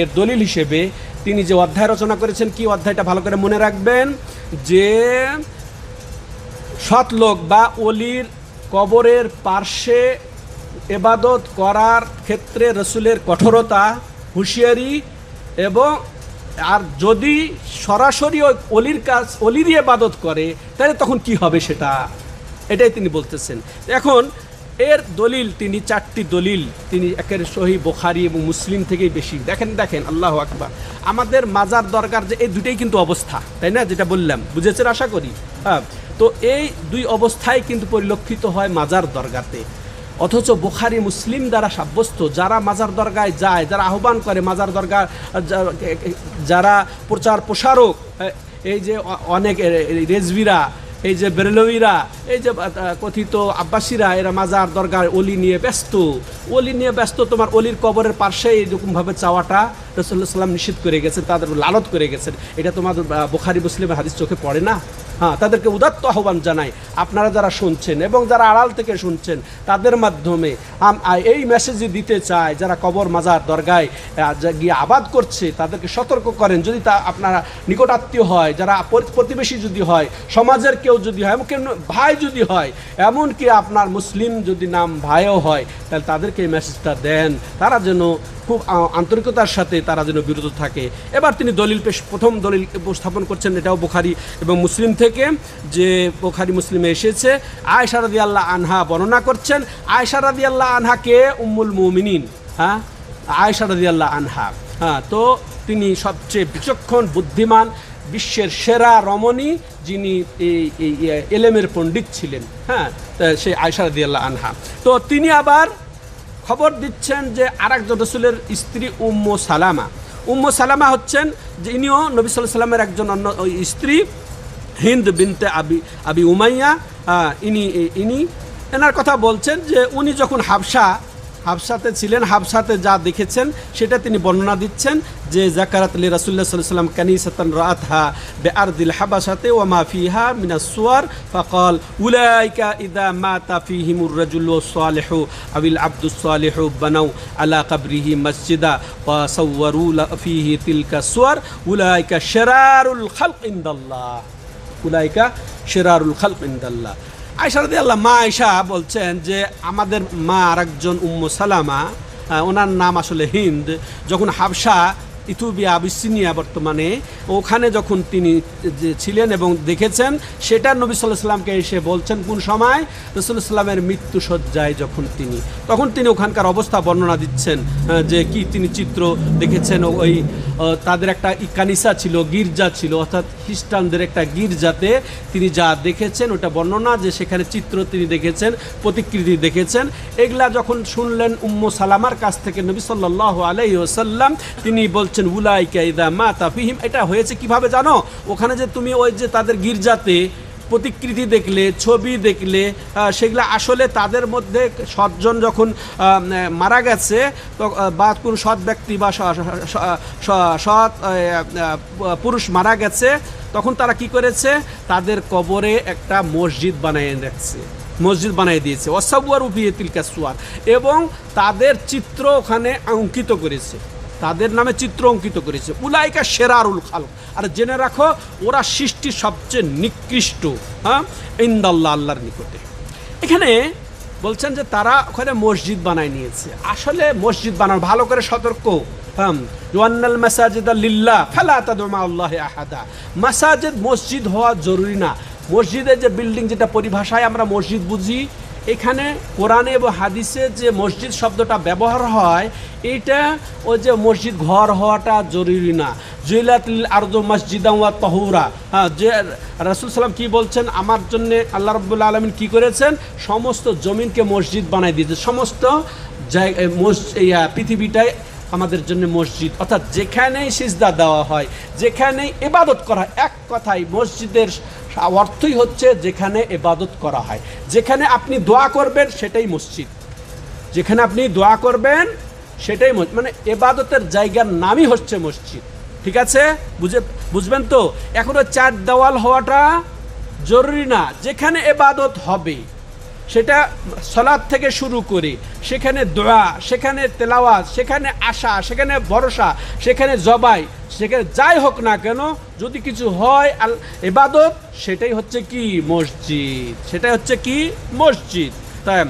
Speaker 1: এর দলিল হিসেবে তিনি যে অধ্যায় রচনা করেছেন, কি অধ্যায়টা ভালো করে মনে রাখবেন, যে সৎ লোক বা অলির কবরের পার্শ্বে ইবাদত করার ক্ষেত্রে রসুলের কঠোরতা, হুঁশিয়ারি, এবং আর যদি সরাসরি ওই অলিরই ইবাদত করে তাহলে তখন কি হবে সেটা, এটাই তিনি বলতেছেন। এখন এর দলিল তিনি 4টি দলিল তিনি একের সহিহ বুখারী এবং মুসলিম থেকেই বেশি। দেখেন আল্লাহু আকবার, আমাদের মাজার দরগার যে এই দুটেই কিন্তু অবস্থা, তাই না, যেটা বললাম বুঝেছেন আশা করি। হ্যাঁ, তো এই দুই অবস্থায় কিন্তু পরিলক্ষিত হয় মাজার দরগাতে, অথচ বুখারী মুসলিম দ্বারা সাব্যস্ত যারা মাজার দরগায় যায়, যারা আহ্বান করে মাজার দরগা, যারা প্রচার প্রসারক, এই যে অনেক রেজবিরা, এই যে বেরলভীরা, এই যে কথিত আব্বাসীরা, এরা মাজার দরগার অলি নিয়ে ব্যস্ত, তোমার অলির কবরের পাশে এরকমভাবে চাওয়াটা রাসূলুল্লাহ সাল্লাল্লাহু আলাইহি ওয়াসাল্লাম নিষেধ করে গেছেন, তাদের লালত করে গেছেন। এটা তোমাদের বুখারী মুসলিমের হাদিস চোখে পড়ে না? হ্যাঁ, তাদেরকে উদাত্ত আহ্বান জানাই, আপনারা যারা শুনছেন এবং যারা আড়াল থেকে শুনছেন তাদের মাধ্যমে এই মেসেজ দিতে চায়, যারা কবর মাজার দরগায় গিয়ে আবাদ করছে তাদেরকে সতর্ক করেন। যদি তা আপনারা নিকটাত্মীয় হয়, যারা প্রতিবেশী যদি হয়, সমাজের কেউ যদি হয়, এমনকি ভাই যদি হয়, এমনকি আপনার মুসলিম যদি নাম ভাইও হয়, তাহলে তাদেরকে এই মেসেজটা দেন, তারা যেন খুব আন্তরিকতার সাথে তারা যেন বিরত থাকে। এবার তিনি প্রথম দলিল উপস্থাপন করছেন, এটাও বুখারী এবং মুসলিম থেকে, যে বুখারী মুসলিমে এসেছে। আয়েশা রাদিয়াল্লাহু আনহা বর্ণনা করছেন। আয়েশা রাদিয়াল্লাহু আনহা কে? উম্মুল মুমিনিন। হ্যাঁ, আয়েশা রাদিয়াল্লাহু আনহা। হ্যাঁ, তো তিনি সবচেয়ে বিচক্ষণ, বুদ্ধিমান, বিশ্বের সেরা রমণী, যিনি এই এলেমের পণ্ডিত ছিলেন। হ্যাঁ, সেই আয়েশা রাদিয়াল্লাহু আনহা। তো তিনি আবার খবর দিচ্ছেন যে আরেকজন রসুলের স্ত্রী উম্মু সালামা হচ্ছেন যে ইনিও নবী সাল্লাল্লাহু আলাইহি ওয়াসাল্লামের একজন অন্য স্ত্রী, হিন্দ বিনতে আবি উমাইয়া। ইনি এনার কথা বলছেন যে উনি যখন হাবশাতে ছিলেন, হাবশাতে যা দেখেছেন সেটা তিনি বর্ণনা দিচ্ছেন, যে যাকারাত লি রাসূলুল্লাহ সাল্লাল্লাহু আলাইহি ওয়াসাল্লাম কানিসাতান রাআতহা বিআরদিল হাবাশাতে ওয়া মা ফিহা মিনাস সুওয়ার ফাকাল উলাইকা ইযা মাতা ফিহিমুর রাজুলুস সালিহু আবিল আবদুস সালিহু বানাউ আলা কবরিহি মসজিদা ওয়া সাওয়ারু ফিহি তিলকা সুওয়ার উলাইকা শিরারুল খালক ইনদাল্লাহ। আয়েশা রাদিয়াল্লাহু মা আয়েশা বলছেন যে আমাদের মা আরেকজন উম্মু সালামা, ওনার নাম আসলে হিন্দ, যখন হাবশা, ইথিওপিয়া, আবিসিনিয়া বর্তমানে, ওখানে যখন তিনি ছিলেন এবং দেখেছেন, সেটা নবী সাল্লাল্লাহু আলাইহি ওয়াসাল্লামকে এসে বলছেন। কোন সময়? রাসূলুল্লাহ সাল্লামের মৃত্যু শয্যায় তখন তিনি ওখানকার অবস্থা বর্ণনা দিচ্ছেন, যে কি তিনি চিত্র দেখেছেন। ওই তাদের একটা কানিসা ছিল, গির্জা ছিল, অর্থাৎ খ্রিস্টানদের একটা গির্জাতে তিনি যা দেখেছেন ওটা বর্ণনা, যে সেখানে চিত্র তিনি দেখেছেন, প্রতিকৃতি দেখেছেন। এগুলা যখন শুনলেন উম্মু সালামার কাছ থেকে নবী সাল্লাল্লাহু আলাইহি ওয়াসাল্লাম, তিনি বলছেন উলাইকা ইযা মাতা ফিহিম। এটা হয়েছে কিভাবে জানো? ওখানে যে তুমি ওই যে তাদের গির্জাতে প্রতিকৃতি দেখলে, ছবি দেখলে, সেগুলো আসলে তাদের মধ্যে সৎজন যখন মারা গেছে, বা কোন সৎ ব্যক্তি বা সৎ পুরুষ মারা গেছে, তখন তারা কি করেছে? তাদের কবরে একটা মসজিদ বানিয়ে দিয়েছে। ওয়াসাওয়ারু ফিহি তিলকা সুওয়ার, এবং তাদের চিত্র ওখানে অঙ্কিত করেছে, তাদের নামে চিত্র অঙ্কিত করেছে। উলাইকা শিরারুল খালক, আর জেনে রাখো ওরা সৃষ্টির সবচেয়ে নিকৃষ্ট, হ্যাঁ, ইনদাল্লাহ, আল্লাহর নিকটে। এখানে বলছেন যে তারা ওখানে মসজিদ বানায় নিয়েছে। আসলে মসজিদ বানানো, ভালো করে সতর্ক, ওয়ান্নাল মাসাজিদা লিল্লাহ ফালা তাদউ মাআল্লাহি আহাদা। মাসাজিদ মসজিদ হওয়া জরুরি না। মসজিদের যে বিল্ডিং, যেটা পরিভাষায় আমরা মসজিদ বুঝি, এখানে কোরআনে এবং হাদিসে যে মসজিদ শব্দটা ব্যবহার হয়, এটা ওই যে মসজিদ ঘর হওয়াটা জরুরি না। জুইলাতিল আরদু মসজিদান ওয়া তাহুরা। হ্যাঁ, যে রাসূল সাল্লাম কি বলছেন? আমার জন্য আল্লাহ রাব্বুল আলামিন কি করেছেন? সমস্ত জমিনকে মসজিদ বানাই দিয়েছে, সমস্ত পৃথিবীটাই আমাদের জন্য মসজিদ। অর্থাৎ যেখানেই সিজদা দেওয়া হয়, যেখানেই ইবাদত করা হয়, এক কথায় মসজিদের অর্থই হচ্ছে যেখানে ইবাদত করা হয়, যেখানে আপনি দোয়া করবেন সেটাই মসজিদ, যেখানে আপনি দোয়া করবেন সেটাই মানে ইবাদতের জায়গার নামই হচ্ছে মসজিদ। ঠিক আছে, বুঝবেন তো? এখন ওই চার দেওয়াল হওয়াটা জরুরি না, যেখানে ইবাদত হবে সেটা সালাত থেকে শুরু করে সেখানে দোয়া, সেখানে তেলাওয়াত, সেখানে আশা, সেখানে ভরসা, সেখানে জবাই, সেখানে যাই হোক না কেন যদি কিছু হয় ইবাদত, সেটাই হচ্ছে কি মসজিদ, সেটাই হচ্ছে কি মসজিদ। তাই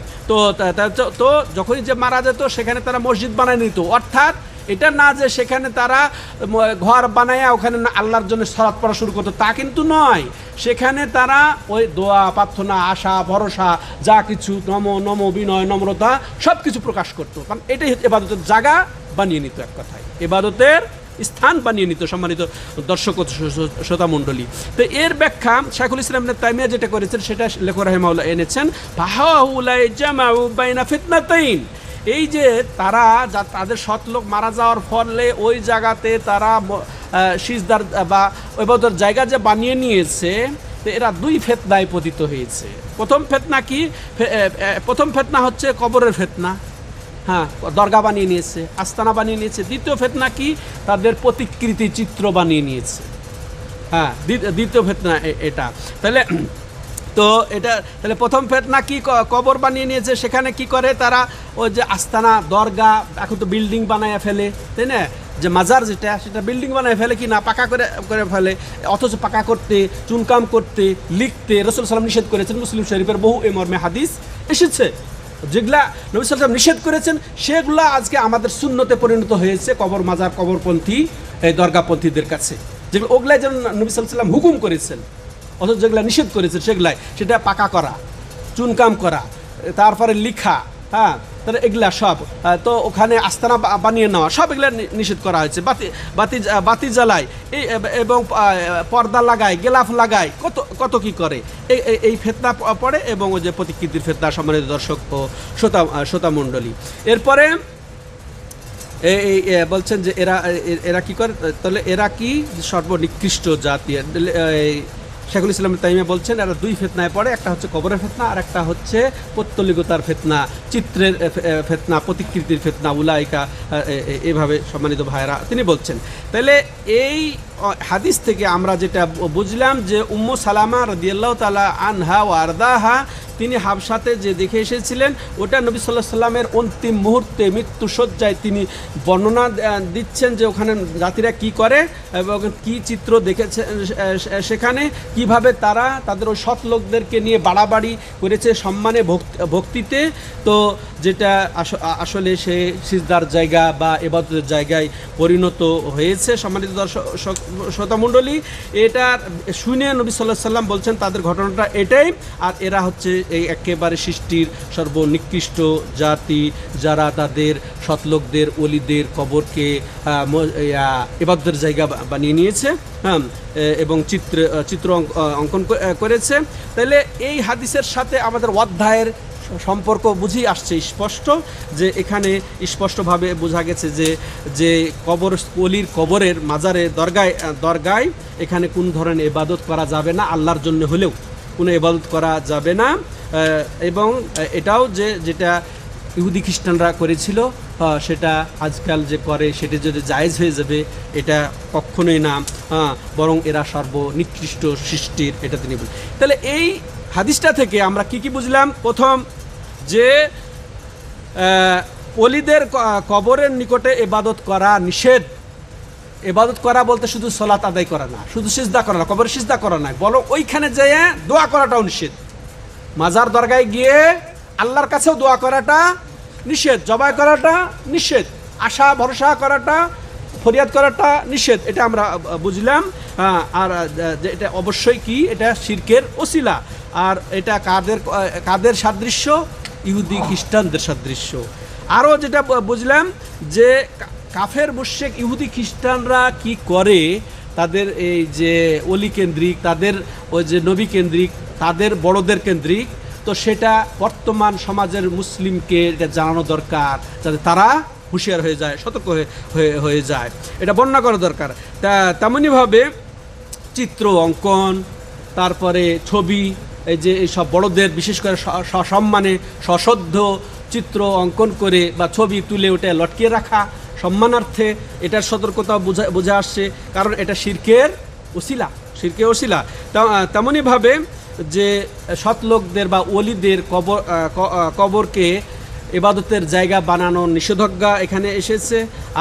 Speaker 1: তো যখনই যে মারা যেত সেখানে তারা মসজিদ বানায় নিত, অর্থাৎ এটা না যে সেখানে তারা ঘর বানায় ওখানে আল্লাহর জন্য সালাত পড়া শুরু করতো, তা কিন্তু নয়। সেখানে তারা ওই দোয়া, প্রার্থনা, আশা, ভরসা, যা কিছু নম বিনয়, নম্রতা সব কিছু প্রকাশ করতো, কারণ এটাই ইবাদতের জায়গা বানিয়ে নিত, এক কথায় ইবাদতের স্থান বানিয়ে নিত। সম্মানিত দর্শক ও শ্রোতা মণ্ডলী, তো এর ব্যাখ্যা শাইখুল ইসলাম ইবনে তাইমিয়া যেটা করেছেন সেটা লেখক রাহিমাহুল্লাহ এনেছেন। ফাহাউলাই জামাউ বাইনা ফিতনাতাইন, এই যে তারা তাদের সৎ লোক মারা যাওয়ার ফলে ওই জায়গাতে তারা সিজদার বা ইবাদতের জায়গা যে বানিয়ে নিয়েছে, তো এরা দুই ফিতনায় পতিত হয়েছে। প্রথম ফিতনা কি? প্রথম ফিতনা হচ্ছে কবরের ফিতনা, হ্যাঁ, দরগা বানিয়ে নিয়েছে, আস্তানা বানিয়ে নিয়েছে। দ্বিতীয় ফিতনা কি? তাদের প্রতিকৃতি চিত্র বানিয়ে নিয়েছে। হ্যাঁ, দ্বিতীয় ফিতনা এটা। তাহলে তো এটা তাহলে প্রথম ফিতনা কি? কবর বানিয়ে নিয়েছে, সেখানে কি করে তারা ওই যে আস্তানা, দরগা, এখন তো বিল্ডিং বানায় ফেলে, তাই না? যে মাজার যেটা সেটা বিল্ডিং বানায় ফেলে, কি না পাকা করে ফেলে। অথচ পাকা করতে, চুনকাম করতে, লিখতে রাসূল সাল্লাল্লাহু আলাইহি ওয়াসাল্লাম নিষেধ করেছেন। মুসলিম শরীফের বহু এ মর্মে হাদিস এসেছে। যেগুলা নবী সাল্লাল্লাহু আলাইহি ওয়াসাল্লাম নিষেধ করেছেন সেগুলা আজকে আমাদের সুন্নতে পরিণত হয়েছে কবর মাজার, কবরপন্থী, এই দরগাপন্থীদের কাছে। যেগুলো ওগুলাই যেন নবী সাল্লাল্লাহু আলাইহি ওয়াসাল্লাম হুকুম করেছেন, অথচ যেগুলা নিষেধ করেছেন সেগুলাই, সেটা পাকা করা, চুনকাম করা, তারপরে লিখা, হ্যাঁ, তাহলে এগুলা সব তো ওখানে আস্তানা বানিয়ে নেওয়া, সব এগুলা নিষেধ করা হয়েছে। বাতি জ্বালায় এবং পর্দা লাগায়, গেলাফ লাগায়, কত কি করে, এই ফিতনা পড়ে। এবং ওই যে প্রতিকৃতির ফিতনা, সম্মানিত দর্শক ও শ্রোতা মণ্ডলী। এরপরে এই বলছেন যে এরা কি করে, তাহলে এরা কি সর্বনিকৃষ্ট জাতি। শাইখুল ইসলাম ইবনে তাইমিয়া বলছেন এরা দুই ফিতনায় পড়ে, একটা হচ্ছে কবরের ফিতনা আর একটা হচ্ছে পৌত্তলিকতার ফিতনা, চিত্রের ফিতনা, প্রতিকৃতির ফিতনা, উলাইকা, এভাবে সম্মানিত ভাইরা তিনি বলছেন। তাহলে এই হাদিস থেকে আমরা যেটা বুঝলাম যে উম্মু সালামা রাদিয়াল্লাহু তাআলা আনহা ওয়া আরদাহা তিনি হাবশাতে যে দেখে এসেছিলেন, ওটা নবী সাল্লাল্লাহু আলাইহি ওয়াসাল্লামের অন্তিম মুহূর্তে মৃত্যুসজ্জায় তিনি বর্ণনা দিচ্ছেন যে ওখানে জাতিরা কি করে এবং কি চিত্র দেখেছে, সেখানে কিভাবে তারা তাদের ওই সৎ লোকদেরকে নিয়ে বাড়াবাড়ি করেছে সম্মানে, ভক্তিতে। তো যেটা আসলে সে সিজদার জায়গা বা ইবাদতের জায়গায় পরিণত হয়েছে। সম্মানিত দর্শক শ্রোতা মণ্ডলী, এটা শুনে নবী সাল্লাল্লাহু আলাইহি ওয়াসাল্লাম বলছেন তাদের ঘটনাটা এটাই। আর এরা হচ্ছে এই একেবারে সৃষ্টির সর্বনিকৃষ্ট জাতি, যারা তাদের সৎলোকদের, ওলিদের কবরকে ইবাদতের জায়গা বানিয়ে নিয়েছে, হ্যাঁ, এবং চিত্র অঙ্কন করেছে। তাহলে এই হাদিসের সাথে আমাদের অধ্যায়ের সম্পর্ক বুঝি আসছে স্পষ্ট, যে এখানে স্পষ্টভাবে বোঝা গেছে যে কবর, অলির কবরের মাজারে, দরগায় এখানে কোন ধরনের ইবাদত করা যাবে না, আল্লাহর জন্য হলেও কোনো ইবাদত করা যাবে না। এবং এটাও যেটা ইহুদি খ্রিস্টানরা করেছিল সেটা আজকাল যে করে সেটা যদি জায়েজ হয়ে যাবে, এটা কখনোই না, বরং এরা সর্বনিকৃষ্ট সৃষ্টির, এটা তিনি বলেন। তাহলে এই হাদিসটা থেকে আমরা কি বুঝলাম? প্রথম যে ওলিদের কবরের নিকটে ইবাদত করা নিষেধ। ইবাদত করা বলতে শুধু সালাত আদায় করা না, শুধু সিজদা করা না, কবরে সিজদা করা নয়, বরং ওইখানে যেয়ে দোয়া করাটাও নিষেধ। মাজার দরগায় গিয়ে আল্লাহর কাছেও দোয়া করাটা নিষেধ, জবাই করাটা নিষেধ, আশা ভরসা করাটা, ফরিয়াদ করাটা নিষেধ। এটা আমরা বুঝলাম। আর এটা অবশ্যই কি, এটা শিরকের ওসিলা। আর এটা কাদের সাদৃশ্য? ইহুদি খ্রিস্টানদের সাদৃশ্য। আরও যেটা বুঝলাম যে কাফের মুশরিক ইহুদি খ্রিস্টানরা কি করে, তাদের এই যে অলি কেন্দ্রিক, তাদের ওই যে নবী কেন্দ্রিক, তাদের বড়দের কেন্দ্রিক, তো সেটা বর্তমান সমাজের মুসলিমকে এটা জানানো দরকার, যাতে তারা হুঁশিয়ার হয়ে যায়, সতর্ক হয়ে যায়, এটা বর্ণনা করা দরকার। তেমনইভাবে চিত্র অঙ্কন, তারপরে ছবি, এই যে এইসব বড়দের বিশেষ করে সসম্মানে সশ্রদ্ধ চিত্র অঙ্কন করে বা ছবি তুলে ওটা লটকিয়ে রাখা সম্মানার্থে, এটার সতর্কতা বোঝা আসছে, কারণ এটা শিরকের ওসিলা। তেমনইভাবে যে সৎ লোকদের বা ওলিদের কবরকে ইবাদতের জায়গা বানানো নিষেধাজ্ঞা এখানে এসেছে।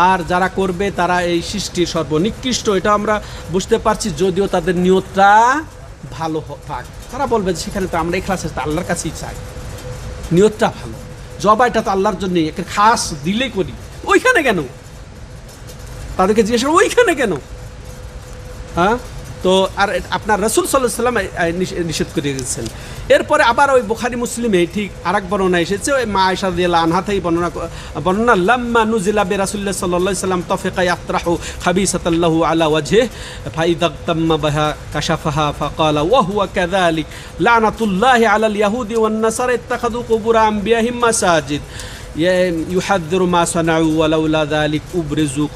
Speaker 1: আর যারা করবে তারা এই সৃষ্টির সর্বনিকৃষ্ট, এটা আমরা বুঝতে পারছি, যদিও তাদের নিয়তটা ভালো থাক। তারা বলবে যে সেখানে তো আমরা ইখলাস আল্লাহর কাছেই চাই, নিয়তটা ভালো, জবাইটা তো আল্লাহর জন্যই, একটা খাস দিলেই করি, ওইখানে কেন? তাদেরকে জিজ্ঞেস করো ওইখানে কেন? হ্যাঁ, তো আর আপনার রাসূল সাল্লাল্লাহু আলাইহি ওয়াসাল্লাম নিষেধ করে গেছেন। এরপরে আবার ওই বুখারী মুসলিমে ঠিক আরেক বর্ণনা এসেছে, ওই মা আয়েশা রাদিয়াল্লাহু আনহা থেকে বর্ণনা লাম্মা নুজিলা বিরাসূলিল্লাহ সাল্লাল্লাহু আলাইহি ওয়াসাল্লাম তাফিকা ইয়াতরাহু খাবিসাতাল্লাহু আলা ওয়াজহি ফাইদা তাম্মা বিহা কাশাফাহা ফাকালা ওয়া হুয়া কাযালিক লানাতুল্লাহি আলাল ইয়াহুদি ওয়ান নাসারা ইত্তাখাযু কুবুর আনবিয়াহিম মাসাজিদ يحذر ما صنعوا ولولا ذلك أبرزوا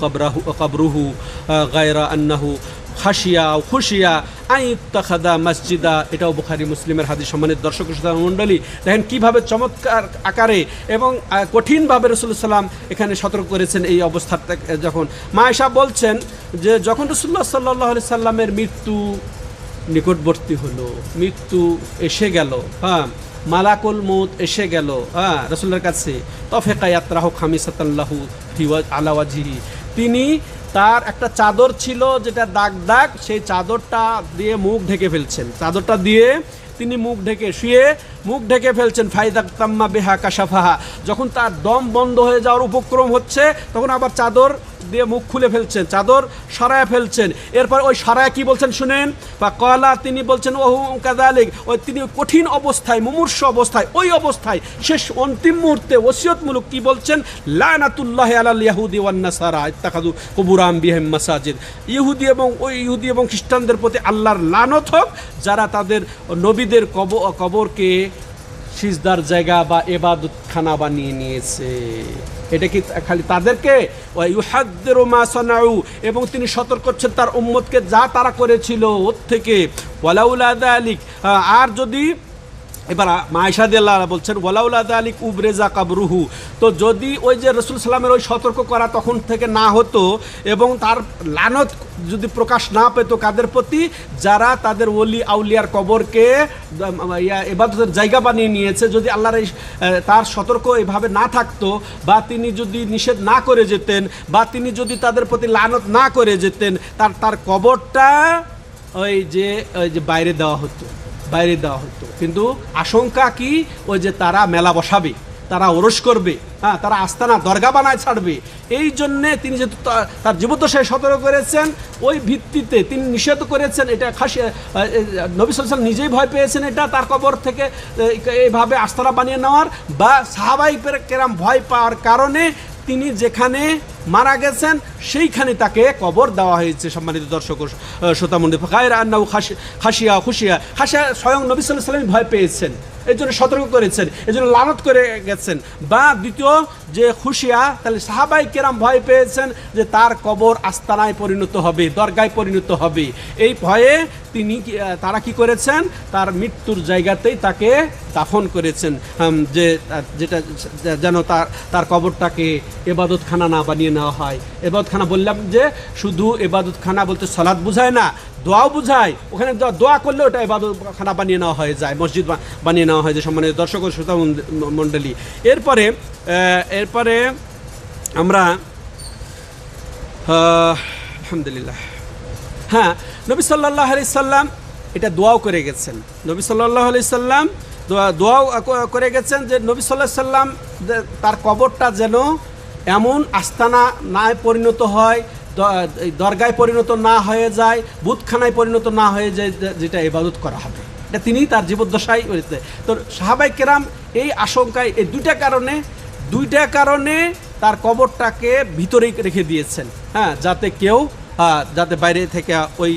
Speaker 1: قبره غير أنه খুশিয়া আইত্তাখাদা মসজিদা। এটাও বুখারী মুসলিমের হাদিস। সম্মানিত দর্শক শ্রোতা মণ্ডলী, দেখেন কিভাবে চমৎকার আকারে এবং কঠিনভাবে রাসূলুল্লাহ সাল্লাম এখানে সতর্ক করেছেন। এই অবস্থাতে যখন মা আয়েশা বলছেন যে যখন রাসূলুল্লাহ সাল্লাল্লাহু আলাইহি সাল্লামের মৃত্যু নিকটবর্তী হলো, মৃত্যু এসে গেল, হ্যাঁ, মালাকুল মউত এসে গেল, হ্যাঁ, রাসূলের কাছে, তাফিকা ইয়াতরাহু খামিসাতাল্লাহু ফি আলা ওয়াজহি, তিনি তার একটা চাদর ছিল যেটা দাগ, সেই চাদরটা দিয়ে মুখ ঢেকে ফেলছেন, চাদরটা দিয়ে তিনি মুখ ঢেকে শুয়ে মুখ ঢেকে ফেলছেন। ফাইদা তাম্মা বিহা কাশাফাহা, যখন তার দম বন্ধ হয়ে যাওয়ার উপক্রম হচ্ছে তখন আবার চাদর দিয়ে মুখ খুলে ফেলছেন, চাদর সরায় ফেলছেন। এরপর ওই সরায় কি বলছেন শুনেন, বা কলা, তিনি বলছেন ওহু কাযালিক, ওই তিনি কঠিন অবস্থায়, মুমূর্ষ অবস্থায়, ওই অবস্থায় শেষ অন্তিম মুহূর্তে ওসিয়তমূলক কি বলছেন, লানাতুল্লাহি আলাল ইয়াহুদি ওয়ান নাসারা ইত্তাখাযু কুবুর আনবিয়াহিম মাসাজিদ, ইহুদি এবং খ্রিস্টানদের প্রতি আল্লাহর লানত হোক, যারা তাদের নবীদের কবরকে সিজদার জায়গা বা ইবাদতখানা বানিয়ে নিয়েছে। এটা কি খালি তাদেরকে? ইউহাদ্দিরু মা সানাউ, এবং তিনি সতর্ক করছেন তার উম্মতকে যা তারা করেছিল ওর থেকে। ওয়ালাউলা যালিক, আর যদি, এবার মা আয়েশা রাদিয়াল্লাহু আনহা বলছেন ওয়ালাউলা যালিক উবরেজা কাবরুহু, তো যদি ওই যে রাসূল সাল্লামের ওই সতর্ক করা তখন থেকে না হতো এবং তার লানত যদি প্রকাশ না পেত কাদের প্রতি, যারা তাদের ওলি আউলিয়ার কবরকে ইবাদতের জায়গা বানিয়ে নিয়েছে, যদি আল্লাহর তার সতর্ক এভাবে না থাকতো, বা তিনি যদি নিষেধ না করে যেতেন, বা তিনি যদি তাদের প্রতি লানত না করে যেতেন, তার কবরটা ওই যে বাইরে দেওয়া হতো। কিন্তু আশঙ্কা কি, ওই যে তারা মেলা বসাবে, তারা ওরস করবে, হ্যাঁ, তারা আস্তানা দরগা বানায় ছাড়বে। এই জন্যে তিনি যেহেতু তার জীবদ্দশায় সতর্ক করেছেন, ওই ভিত্তিতে তিনি নিষেধ করেছেন। এটা নবী সাল্লাল্লাহু আলাইহি ওয়াসাল্লাম নিজেই ভয় পেয়েছেন এটা, তার কবর থেকে এইভাবে আস্তানা বানিয়ে নেওয়ার, বা সাহাবায়ে কেরাম ভয় পাওয়ার কারণে তিনি যেখানে মারা গেছেন সেইখানে তাকে কবর দেওয়া হয়েছে। সম্মানিত দর্শক শ্রোতা মণ্ডলী, গায়রা আন্নাহু খাশিয়া স্বয়ং নবী সাল্লাল্লাহু আলাইহি ওয়াসাল্লাম ভয় পেয়েছেন, এই জন্য সতর্ক করেছেন, এই জন্য লানত করে গেছেন। বা দ্বিতীয় যে খুশিয়া, তাহলে সাহাবায়ে কেরাম ভয় পেয়েছেন যে তার কবর আস্তানায় পরিণত হবে, দরগায় পরিণত হবে। এই ভয়ে তারা কি করেছেন, তার মৃত্যুর জায়গাতেই তাকে দাফন করেছেন, যে যেটা যেন তার কবরটাকে ইবাদতখানা না বানিয়ে নেওয়া হয়। ইবাদতখানা বললাম যে শুধু ইবাদতখানা বলতে সালাত বোঝায় না, দোয়াও বোঝায়। ওখানে দোয়া করলে ওটা ইবাদতখানা বানিয়ে নেওয়া হয়ে যায়, মসজিদ বানিয়ে নেওয়া হয় যে। সম্মানিত দর্শক ও শ্রোতা মণ্ডলী, এরপরে আমরা আলহামদুলিল্লাহ, হ্যাঁ, নবী সাল্লাল্লাহু আলাইহি সাল্লাম এটা দোয়াও করে গেছেন। নবী সাল্লাল্লাহু আলাইহি সাল্লাম দোয়াও করে গেছেন যে নবী সাল্লাল্লাহু আলাইহি সাল্লাম তার কবরটা যেন এমন আস্তানা না পরিণত হয়, দরগায় পরিণত না হয়ে যায়, বুতখানায় পরিণত না হয়ে যায়, যেটা ইবাদত করা হবে। এটা তিনি তার জীবদ্দশায় করেছে। তো সাহাবায়ে কেরাম এই আশঙ্কায়, এই দুইটা কারণে তার কবরটাকে ভিতরেই রেখে দিয়েছেন, হ্যাঁ, যাতে বাইরে থেকে ওই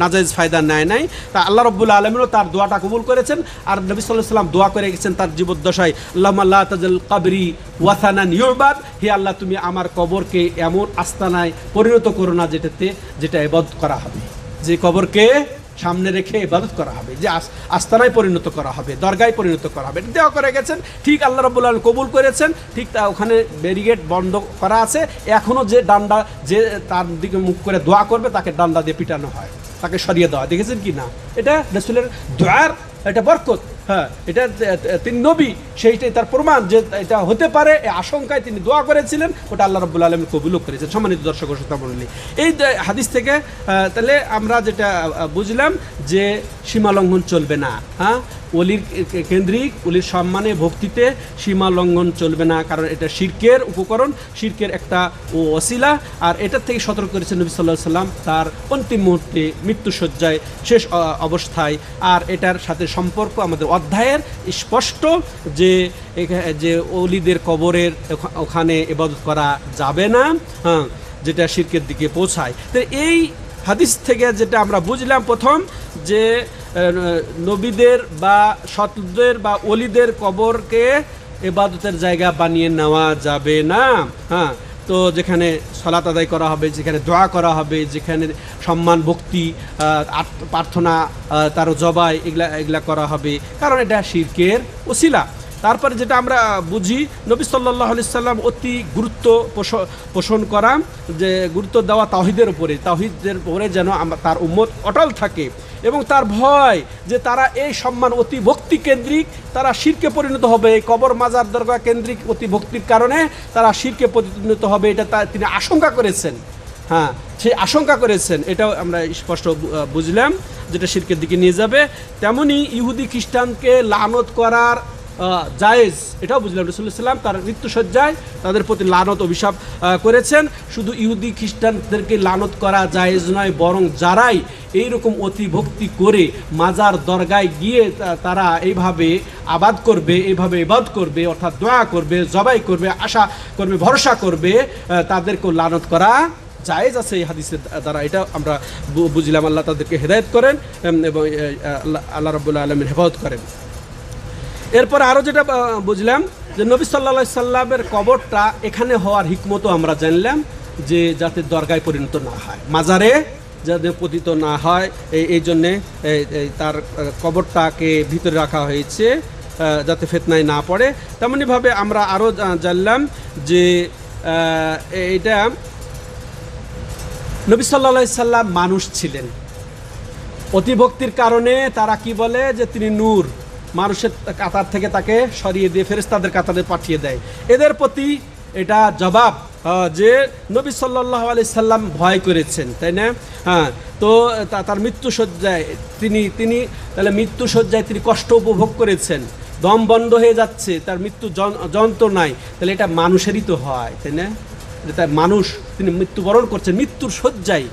Speaker 1: নাজায়েজ ফায়দা নেয় নাই। তা আল্লাহ রাব্বুল আলামিনও তার দোয়াটা কবুল করেছেন। আর নবী সাল্লাল্লাহু আলাইহি ওয়াসাল্লাম দোয়া করে গেছেন তার জীবদ্দশায়, আল্লাহুম্মা লা তাজাল কবরি ওয়াসানান ইউবাদ, হে আল্লাহ তুমি আমার কবরকে এমন আস্তানায় পরিণত করো না যেটা ইবাদত করা হবে, যে কবরকে সামনে রেখে ইবাদত করা হবে, যে আস্তানায় পরিণত করা হবে, দরগায় পরিণত করা হবে, এটা দেওয়া করে গেছেন। ঠিক আল্লাহ রাব্বুল আলামিন কবুল করেছেন, ঠিক তা ওখানে ব্যারিগেড বন্ধ করা আছে। এখনও যে ডান্ডা, যে তার দিকে মুখ করে দোয়া করবে তাকে ডান্ডা দিয়ে পিটানো হয়, তাকে সরিয়ে দেওয়া, দেখেছেন কি না? এটা রাসূলের দোয়ার এটা বরকত। হ্যাঁ, এটা তিনি নবী, সেইটাই তার প্রমাণ যে এটা হতে পারে, এই আশঙ্কায় তিনি দোয়া করেছিলেন, ওটা আল্লাহ রাব্বুল আলামিন কবুলও করেছেন। সম্মানিত দর্শক ও শ্রোতা মণ্ডলী, এই হাদিস থেকে তাহলে আমরা যেটা বুঝলাম যে সীমা লঙ্ঘন চলবে না। হ্যাঁ, ওলির কেন্দ্রিক, ওলির সম্মানে ভক্তিতে সীমা লঙ্ঘন চলবে না, কারণ এটা শিরকের উপকরণ, শিরকের একটা ওসিলা। আর এটার থেকে সতর্ক করেছেন নবী সাল্লাল্লাহু আলাইহি সাল্লাম তার অন্তিম মুহূর্তে, মৃত্যুশয্যায়, শেষ অবস্থায়। আর এটার সাথে সম্পর্ক আমাদের অধ্যায়ের স্পষ্ট, যে ওলিদের কবরের ওখানে ইবাদত করা যাবে না, হ্যাঁ, যেটা শিরকের দিকে পৌঁছায়। তো এই হাদিস থেকে যেটা আমরা বুঝলাম, প্রথম যে নবীদের বা সৎদের বা ওলিদের কবরকে ইবাদতের জায়গা বানিয়ে নেওয়া যাবে না। হ্যাঁ, তো যেখানে সালাত আদায় করা হবে, যেখানে দোয়া করা হবে, যেখানে সম্মান ভক্তি প্রার্থনা তার জবাই এগুলা করা হবে, কারণ এটা শিরকের ওসিলা। তারপরে যেটা আমরা বুঝি, নবী সাল্লাল্লাহু আলাইহি সাল্লাম অতি গুরুত্ব পোষণ করা, যে গুরুত্ব দেওয়া তাওহীদের উপরে, তাওহীদের উপরে যেন তার উম্মত অটল থাকে, এবং তার ভয় যে তারা এই সম্মান অতি ভক্তি কেন্দ্রিক, তারা শিরকে পরিণত হবে, এই কবর মাজার দরগা কেন্দ্রিক অতি ভক্তির কারণে তারা শিরকে পরিণত হবে, এটা তিনি আশঙ্কা করেছেন। হ্যাঁ, সেই আশঙ্কা করেছেন, এটাও আমরা স্পষ্ট বুঝলাম, যেটা শিরকের দিকে নিয়ে যাবে। তেমনি ইহুদি খ্রিস্টানকে লানত করার জায়েজ, এটাও বুঝলাম। রাসূলুল্লাহ সাল্লাল্লাহু আলাইহি ওয়াসাল্লাম তার মৃত্যুশয্যায় তাদের প্রতি লানত অভিশাপ করেছেন। শুধু ইহুদি খ্রিস্টানদেরকে লানত করা জায়েজ নয়, বরং যারাই এইরকম অতি ভক্তি করে মাজার দরগায় গিয়ে তারা এইভাবে আবাদ করবে, এইভাবে ইবাদত করবে, অর্থাৎ দোয়া করবে, জবাই করবে, আশা করবে, ভরসা করবে, তাদেরকেও লানত করা জায়েজ আছে এই হাদিসের দ্বারা। এটা আমরা বুঝলাম। আল্লাহ তাদেরকে হেদায়েত করেন এবং আল্লাহ রাব্বুল আলামিন হেফাজত করেন। এরপর আরও যেটা বুঝলাম, যে নবী সাল্লাল্লাহু আলাইহি সাল্লামের কবরটা এখানে হওয়ার হিকমতও আমরা জানলাম, যে যাতে দরগায় পরিণত না হয়, মাজারে যাতে পতিত না হয়, এই জন্যে তার কবরটাকে ভিতরে রাখা হয়েছে, যাতে ফিতনায় না পড়ে। তেমনিভাবে আমরা আরও জানলাম যে এটা নবী সাল্লাল্লাহু আলাইহি সাল্লাম মানুষ ছিলেন, অতিভক্তির কারণে তারা কি বলে, যে তিনি নূর, মানুষের কাতার থেকে তাকে সরিয়ে দিয়ে ফেরেশতাদের কাতারে পাঠিয়ে দেয়। এদের প্রতি এটা জবাব যে নবী সাল্লাল্লাহু আলাইহি সাল্লাম ভয় করেছেন, তাই না? হ্যাঁ, তো তার মৃত্যুশয্যায় তিনি তাহলে মৃত্যুশয্যায় তিনি কষ্ট উপভোগ করেছেন, দম বন্ধ হয়ে যাচ্ছে, তার মৃত্যু যন্ত্রণায়, তাহলে এটা মানুষেরই তো হয়, তাই না? এটা মানুষ, তিনি মৃত্যুবরণ করছেন মৃত্যুর শয্যায়,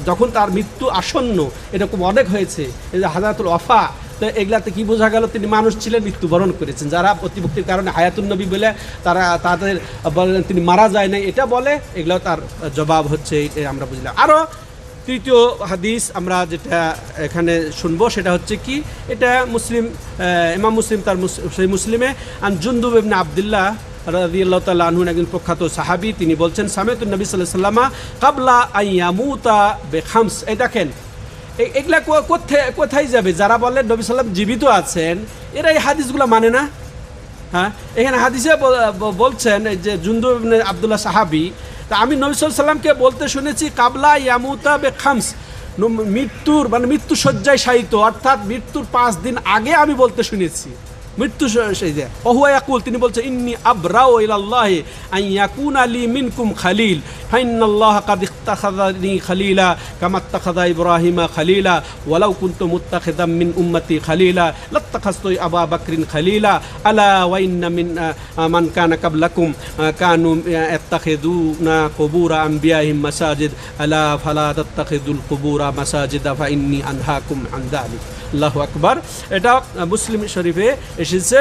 Speaker 1: যখন তার মৃত্যু আসন্ন, এরকম অনেক হয়েছে, এই যে হাজারাতুল ওয়াফা, তো এগুলাতে কি বোঝা গেল, তিনি মানুষ ছিলেন, মৃত্যুবরণ করেছেন। যারা প্রতিভক্তির কারণে হায়াতুন নবী বলে তাদের বলেন তিনি মারা যায় নাই, এটা বলে, এগুলো তার জবাব হচ্ছে, এটা আমরা বুঝলাম। আরও তৃতীয় হাদিস আমরা যেটা এখানে শুনবো, সেটা হচ্ছে কি, এটা ইমাম মুসলিম তার সেই মুসলিমে আন জুনদুব ইবনে আব্দুল্লাহ রাদিয়াল্লাহু তাআলা আনহু, একজন প্রখ্যাত সাহাবী, তিনি বলছেন, সামিতুন নবী সাল্লাল্লাহু আলাইহি ওয়াসাল্লাম ক্বাবলা আন ইয়ামুতা বিখামস। এই দেখেন, এগুলা কোথায় যাবে? যারা বলেন নবী সাল্লাম জীবিত আছেন, এরা এই হাদিসগুলো মানে না। হ্যাঁ, এখানে হাদিসে বলছেন যে জুনদুব ইবনে আব্দুল্লাহ সাহাবী, তা আমি নবী সাল্লাল্লাহু আলাইহি ওয়াসাল্লামকে বলতে শুনেছি কাবলা ইয়ামুতা বিখামস, মৃত্যুর মানে মৃত্যুশয্যায় শায়িত, অর্থাৎ মৃত্যুর 5 দিন আগে আমি বলতে শুনেছি। মৃত্যু ওহুয়া ইয়াকুল, তিনি বলছেন, ইন্নী আবরাউ ইলাল্লাহি আন ইয়াকুনা লি মিনকুম খালিল ফাইন্নাল্লাহা কাদ ইত্তাখাযানি খালিলা কামা ইত্তাখাযা ইব্রাহিমা খালিলা ওয়ালাউ কুনতু মুত্তাখিযাম মিন উম্মতি খালিলা লাত্তাখাযতু আবা বকরিন খালিলা আলা ওয়া ইন্না মিন মান কানা ক্বাবলাকুম কানু ইত্তাখিযুনা কুবুরা আনবিয়াহিম মাসাজিদ আলা ফালা তাত্তাখিযুল কুবুরা মাসাজিদা ফা ইন্নী আনহাকুম আন যালিক। আল্লাহু আকবার। এটা মুসলিম শরীফে এসেছে।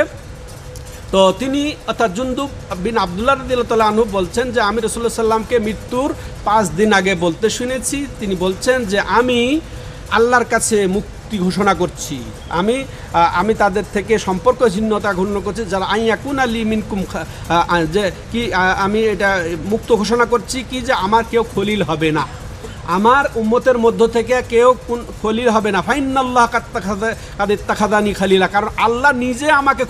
Speaker 1: তো তিনি অর্থাৎ জুনদুব বিন আব্দুল্লাহ রাদিয়াল্লাহু তাআলা আনহু বলছেন যে আমি রাসূলুল্লাহ সাল্লামকে মৃত্যুর 5 দিন আগে বলতে শুনেছি। তিনি বলছেন যে আমি আল্লাহর কাছে মুক্তি ঘোষণা করছি, আমি তাদের থেকে সম্পর্ক ছিন্নতা ঘোষণা করছি, যারা আইয়াকুন আলী মিনকুম, যে কি আমি এটা মুক্ত ঘোষণা করছি কি, যে আমার কেউ খলিল হবে না, আমার উম্মতের মধ্য থেকে কেউ খলিল হবে না, ফাইনাল্লাহ কাদ ইত্তাখাযানি খালিলা, কারণ আল্লাহ নিজে আমাকে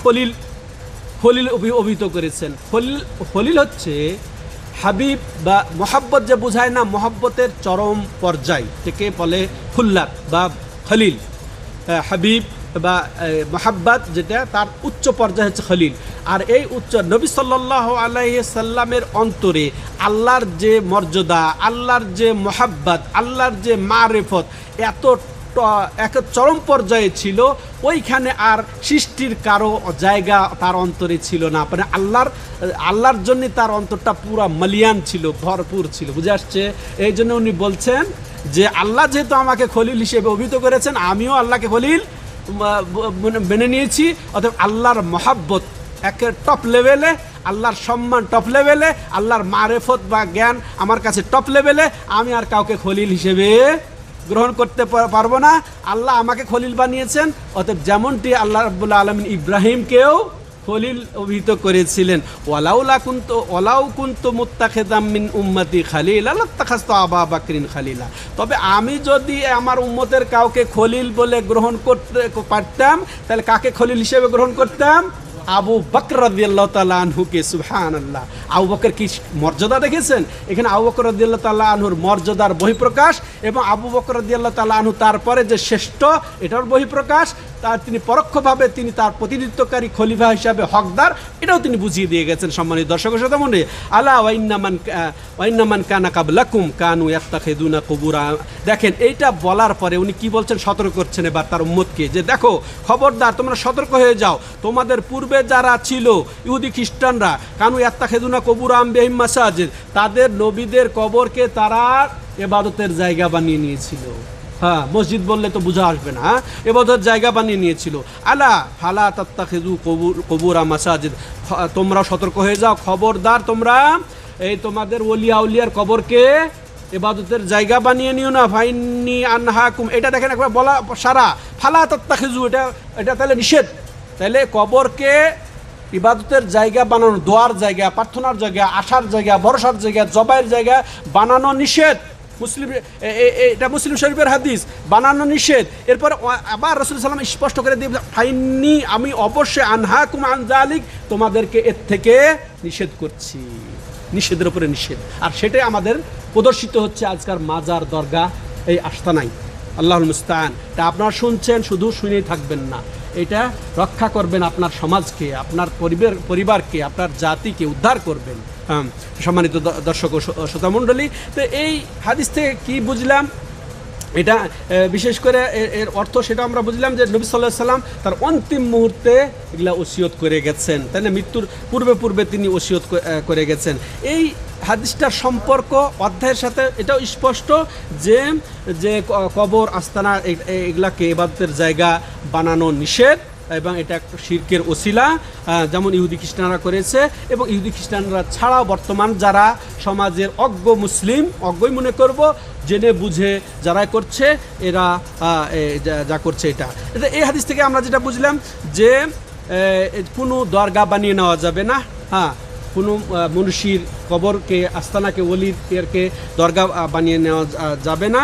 Speaker 1: খলিল অভিহিত করেছেন। খলিল হচ্ছে হাবিব বা মোহাব্বত, যে বোঝায় না, মোহাব্বতের চরম পর্যায় থেকে বলে খুল্লাত বা খলিল। হাবিব বা মোহাব্বত যেটা, তার উচ্চ পর্যায় হচ্ছে খলিল। আর এই উচ্চ নবী সাল্লাল্লাহু আলাইহি সাল্লামের অন্তরে আল্লাহর যে মর্যাদা, আল্লাহর যে মোহাব্বত, আল্লাহর যে মারিফত এত এক চরম পর্যায়ে ছিল, ওইখানে আর সৃষ্টির কারো জায়গা তার অন্তরে ছিল না। মানে আল্লাহর জন্য তার অন্তরটা পুরা মালিয়ান ছিল, ভরপুর ছিল। বুঝে আসছে? এই জন্য উনি বলছেন যে আল্লাহ যেহেতু আমাকে খলিল হিসেবে অভিহিত করেছেন, আমিও আল্লাহকে খলিল মেনে নিয়েছি। অতএব আল্লাহর মহাব্বত একের টপ লেভেলে, আল্লাহর সম্মান টপ লেভেলে, আল্লাহর মারেফত বা জ্ঞান আমার কাছে টপ লেভেলে। আমি আর কাউকে খলিল হিসেবে গ্রহণ করতে পারবো না। আল্লাহ আমাকে খলিল বানিয়েছেন। অতএব যেমনটি আল্লাহ রাব্বুল আলামিন ইব্রাহিমকেও খলিল অভিহিত করেছিলেন, ওয়ালাউ কুনতু মুত্তাখিদাম মিন উম্মতি খালিলা লাত্তাখাযতু আবা বকরিন খালিলা। তবে আমি যদি আমার উম্মতের কাউকে খলিল বলে গ্রহণ করতে পারতাম, তাহলে কাকে খলিল হিসেবে গ্রহণ করতাম? আবু বকর রাদিয়াল্লাহু তাআলা আনহুকে। সুবহানাল্লাহ! আবু বকর কি মর্যাদা দেখেছেন? এখানে আবু বকর রাদিয়াল্লাহু তাআলা আনহুর মর্যাদার বহিঃপ্রকাশ, এবং আবু বকর রাদিয়াল্লাহু তাআলা আনহু তারপরে যে শ্রেষ্ঠ, এটার বহিঃপ্রকাশ। তার তিনি পরোক্ষভাবে তিনি তার প্রতিনিধিত্বকারী খলিফা হিসাবে হকদার, এটাও তিনি বুঝিয়ে দিয়ে গেছেন। সম্মানিত দর্শক শ্রোতা মণ্ডলী, আলা ওয়াইন্না মান কানা কাবলাকুম কানু ইয়াত্তাখিযুনা কুবুরা। দেখেন, এইটা বলার পরে উনি কি বলছেন? সতর্ক করছেন এবার তার উম্মতকে, যে দেখো, খবরদার, তোমরা সতর্ক হয়ে যাও। তোমাদের পূর্বে যারা ছিল ইহুদি খ্রিস্টানরা, কানু ইয়াত্তাখিযুনা কুবুরা আনবিয়াহিম মাসাজিদ, তাদের নবীদের কবরকে তারা ইবাদতের জায়গা বানিয়ে নিয়েছিল। হ্যাঁ, মসজিদ বললে তো বোঝা আসবে না। ইবাদতের জায়গা বানিয়ে নিয়েছিল। আলা ফালা তাত্তাখিযু কুবুরা মাসাজিদ, তোমরা সতর্ক হয়ে যাও, খবরদার, তোমরা এই তোমাদের ওলিয়া উলিয়ার কবরকে ইবাদতের জায়গা বানিয়ে নিও না। ফাইন্নি আনহাকুম, এটা দেখেন একবার বলা সারা, ফালা তাত্তাখিযু, এটা তাহলে নিষেধ। তাহলে কবরকে ইবাদতের জায়গা বানানো, দোয়ার জায়গা, প্রার্থনার জায়গা, আশার জায়গা, ভরসার জায়গা, জবাইয়ের জায়গা বানানো নিষেধ। এটা মুসলিম শরীফের হাদিস, বানানো নিষেধ। এরপর আবার রাসূল সাল্লাল্লাহু আলাইহি ওয়াসাল্লাম স্পষ্ট করে দিয়ে, ফাইন্নি, আমি অবশ্যই, আনহাকুম আন যালিক, তোমাদেরকে এর থেকে নিষেধ করছি। নিষেধের উপরে নিষেধ। আর সেটাই আমাদের প্রদর্শিত হচ্ছে আজকাল মাজার, দরগা, এই আস্তানায়। আল্লাহুল মুস্তাআন। তা আপনারা শুনছেন, শুধু শুনেই থাকবেন না, এটা রক্ষা করবেন, আপনার সমাজকে, আপনার পরিবারকে, আপনার জাতিকে উদ্ধার করবেন। সম্মানিত দর্শক ও শ্রোতা মণ্ডলী, তো এই হাদিস থেকে কি বুঝলাম? এটা বিশেষ করে এর অর্থ সেটা আমরা বুঝলাম যে নবী সাল্লাল্লাহু আলাইহি সাল্লাম তার অন্তিম মুহূর্তে এগুলা ওসিয়ত করে গেছেন, তাই না? মৃত্যুর পূর্বে তিনি ওসিয়ত করে গেছেন। এই হাদিসটার সম্পর্ক অধ্যায়ের সাথে এটাও স্পষ্ট যে কবর, আস্তানা, এগুলাকে ইবাদতের জায়গা বানানো নিষেধ, এবং এটা শিরকের ওসিলা, যেমন ইহুদি খ্রিস্টানরা করেছে। এবং ইহুদি খ্রিস্টানরা ছাড়াও বর্তমান যারা সমাজের অজ্ঞ মুসলিম, অজ্ঞই মনে করব, জেনে বুঝে যারা করছে, এরা যা করছে এটা এই হাদিস থেকে আমরা যেটা বুঝলাম যে কোনো দরগা বানিয়ে নেওয়া যাবে না। হ্যাঁ, কোনো মনীষীর কবরকে, আস্তানাকে, ওলিকে দরগা বানিয়ে নেওয়া যাবে না।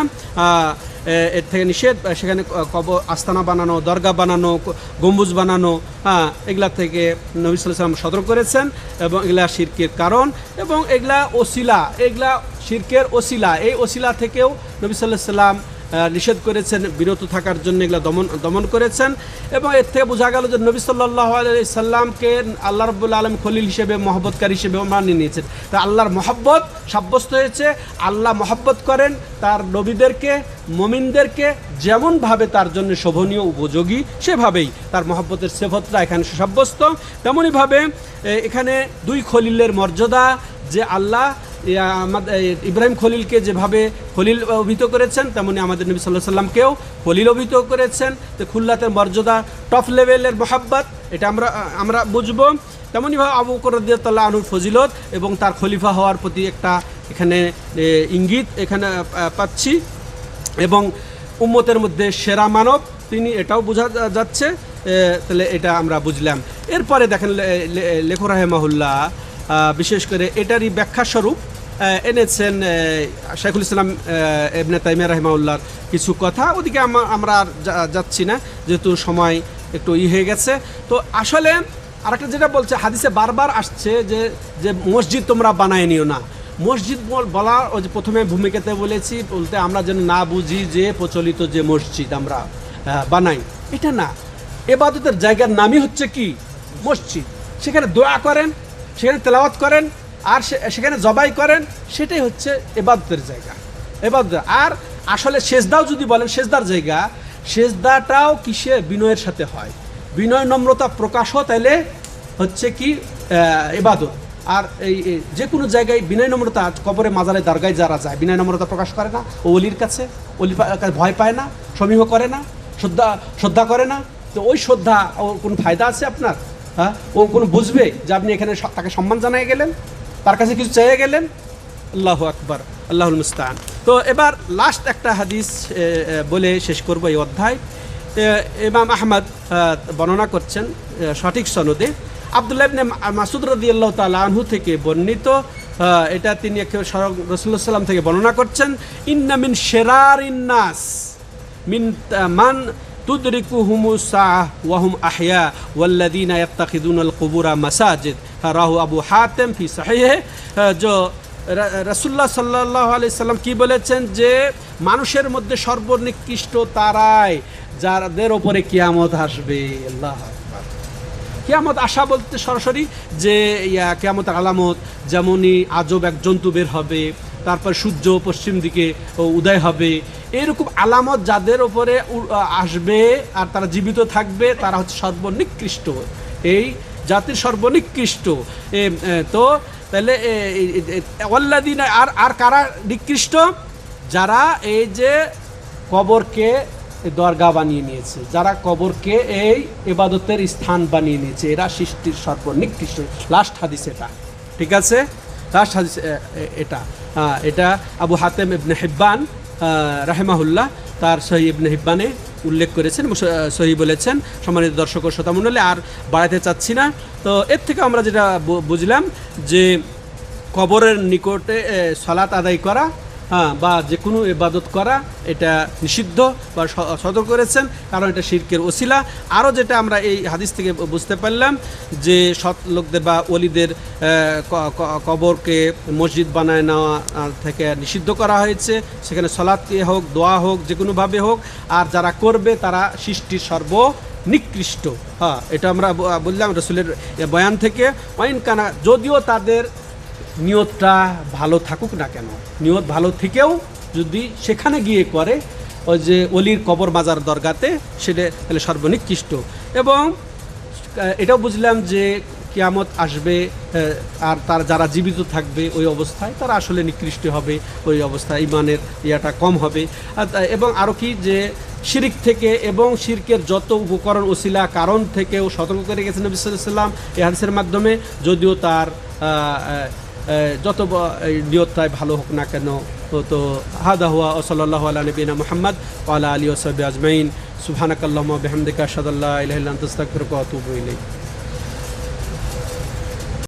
Speaker 1: এর থেকে নিষেধ। সেখানে কবর, আস্তানা বানানো, দরগা বানানো, গম্বুজ বানানো, এগুলা থেকে নবী সাল্লাল্লাহু আলাইহি ওয়াসাল্লাম সতর্ক করেছেন। এবং এগুলা শিরকের কারণ, এবং এগুলা ওসিলা, এগুলা শিরকের ওসিলা। এই ওসিলা থেকেও নবী সাল্লাল্লাহু আলাইহি ওয়াসাল্লাম নিষেধ করেছেন, বিরত থাকার জন্য এগুলা দমন করেছেন। এবং এর থেকে বোঝা গেল যে নবী সাল্লাল্লাহু আলাইহি সাল্লামকে আল্লাহ রাব্বুল আলামিন খলিল হিসেবে, মহব্বতকারী হিসেবে মানিয়ে নিয়েছেন। তা আল্লাহর মহব্বত সাব্যস্ত হয়েছে। আল্লাহ মহব্বত করেন তার নবীদেরকে, মুমিনদেরকে যেমনভাবে তার জন্য শোভনীয়, উপযোগী, সেভাবেই তার মহব্বতের সিফাতটা এখানে সাব্যস্ত। তেমনইভাবে এখানে দুই খলিলের মর্যাদা, যে আল্লাহ ইব্রাহিম খলিলকে যেভাবে খলিল অভিহিত করেছেন, তেমনি আমাদের নবী সাল্লাল্লাহু আলাইহি সাল্লামকেও খলিল অভিহিত করেছেন। তো খুল্লাতের মর্যাদা, টপ লেভেলের মহাব্বত, এটা আমরা বুঝবো। তেমনইভাবে আবু বকর রাদিয়াল্লাহু আনহুর ফজিলত এবং তার খলিফা হওয়ার প্রতি একটা এখানে ইঙ্গিত এখানে পাচ্ছি। এবং উম্মতের মধ্যে সেরা মানব তিনি, এটাও বোঝা যাচ্ছে। তাহলে এটা আমরা বুঝলাম। এরপরে দেখেন লেখক রাহিমাহুল্লাহ বিশেষ করে এটারই ব্যাখ্যা স্বরূপ এনেছেন শাইখুল ইসলাম ইবনে তাইমিয়া রাহিমাহুল্লাহর কিছু কথা, ওদিকে আমরা আর যাচ্ছি না যেহেতু সময় একটু হয়ে গেছে। তো আসলে আরেকটা যেটা বলছে হাদিসে বারবার আসছে যে মসজিদ তোমরা বানায় নিও না। মসজিদ বলার ওই যে প্রথমে ভূমিকাতে বলেছি, বলতে আমরা যেন না বুঝি যে প্রচলিত যে মসজিদ আমরা বানাই, এটা না। ইবাদতের জায়গার নামই হচ্ছে কি মসজিদ। সেখানে দোয়া করেন, সেখানে তেলাওয়াত করেন, আর সেখানে জবাই করেন, সেটাই হচ্ছে ইবাদতের জায়গা। ইবাদত আর আসলে সেজদাও যদি বলেন সেজদার জায়গা, সেজদাটাও কিসে বিনয়ের সাথে হয়, বিনয় নম্রতা প্রকাশও তাইলে হচ্ছে কি ইবাদত। আর এই যে কোনো জায়গায় বিনয় নম্রতা, কবরে মাজারে দরগায় যারা যায় বিনয় নম্রতা প্রকাশ করে না, ও অলির কাছে ভয় পায় না, সমীহ করে না, শ্রদ্ধা করে না, তো ওই শ্রদ্ধা ও কোনো ফায়দা আছে আপনার? হ্যাঁ, ও কোনো বুঝবে যে আপনি এখানে তাকে সম্মান জানিয়ে গেলেন, তার কাছে কিছু চেয়ে গেলেন? আল্লাহু আকবার, আল্লাহুল মুস্তাআন। তো এবার লাস্ট একটা হাদিস বলে শেষ করবো এই অধ্যায়। ইমাম আহমদ বর্ণনা করছেন সঠিক সনদে আব্দুল্লাহ ইবনে মাসউদ রাদিয়াল্লাহু তাআলা আনহু থেকে বর্ণিত, এটা তিনি রাসূলুল্লাহ সাল্লাম থেকে বর্ণনা করছেন, ইন্না মিন শিরারিন নাস মিন মান তুদরিকুহুমুস সাআহ ওয়া হুম আহইয়া ওয়াল্লাযীনা ইয়াত্তাখিযুনাল কুবুরা মাসাজিদ, রাহু আবু হাতিম ফি সাহিহে। রাসূলুল্লাহ সাল্লাল্লাহু আলাইহি সাল্লাম কি বলেছেন যে মানুষের মধ্যে সর্বনিকৃষ্ট তারাই যাদের ওপরে কিয়ামত আসবে। আল্লাহ আকবার। কিয়ামত আসা বলতে সরাসরি যে কিয়ামতের আলামত, যেমনই আজব এক জন্তু বের হবে, তারপর সূর্য পশ্চিম দিকে উদয় হবে, এরকম আলামত যাদের ওপরে আসবে আর তারা জীবিত থাকবে, তারা হচ্ছে সর্বনিকৃষ্ট, এই জাতির সর্বনিকৃষ্ট। তো তাহলে ওয়াল্লাযীনা আর কারা নিকৃষ্ট? যারা এই যে কবরকে দরগা বানিয়ে নিয়েছে, যারা কবরকে এই ইবাদতের স্থান বানিয়ে নিয়েছে, এরা সৃষ্টির সর্বনিকৃষ্ট। লাস্ট হাদিস এটা, ঠিক আছে? লাস্ট হাদিস এটা আবু হাতেম ইবনে হিব্বান রাহিমাহুল্লাহ তার সহিহ ইবনে হিব্বানে উল্লেখ করেছেন, সহিহ বলেছেন। সম্মানিত দর্শক ও শ্রোতামণ্ডলী, আর বাড়াতে চাচ্ছি না। তো এর থেকে আমরা যেটা বুঝলাম যে কবরের নিকটে সালাত আদায় করা বা যে কোনো ইবাদত করা এটা নিষিদ্ধ বা সতর্ক করেছেন, কারণ এটা শিরকের ওসিলা। আরও যেটা আমরা এই হাদিস থেকে বুঝতে পারলাম যে সৎ লোকদের বা ওলিদের কবরকে মসজিদ বানায় নেওয়া থেকে নিষিদ্ধ করা হয়েছে, সেখানে সালাত হোক, দোয়া হোক, যে কোনোভাবে হোক, আর যারা করবে তারা সৃষ্টির সর্বনিকৃষ্ট। এটা আমরা বললাম রাসূলের বয়ান থেকে। ওয়াইন কানা, যদিও তাদের নিয়তটা ভালো থাকুক না কেন, নিয়ত ভালো থেকেও যদি সেখানে গিয়ে করে ওই যে অলির কবর মাজার দরগাতে, সেটা তাহলে সর্বনিকৃষ্ট। এবং এটাও বুঝলাম যে কিয়ামত আসবে আর তার যারা জীবিত থাকবে ওই অবস্থায় তারা আসলে নিকৃষ্ট হবে, ওই অবস্থায় ইমানের ইয়াটা কম হবে। এবং আরও কি যে শিরক থেকে এবং শিরকের যত উপকরণ ওসিলা কারণ থেকেও সতর্ক করে গেছেন নবী সাল্লাল্লাহু আলাইহি ওয়াসাল্লাম এই হাদিসের মাধ্যমে, যদিও তার যত নিয়তটাই ভালো হোক না কেন। তো হাদা হুয়া ওয়া সাল্লাল্লাহু আলা নবিয়িনা মুহাম্মদ ওয়া আলা আলিহি ওয়া সাহবিহি আজমাইন। সুবহানাকাল্লাহুম্মা ওয়া বিহামদিকা আশহাদু আল্লা ইলাহা ইল্লা আনতা আস্তাগফিরুকা ওয়া আতুবু ইলাইক।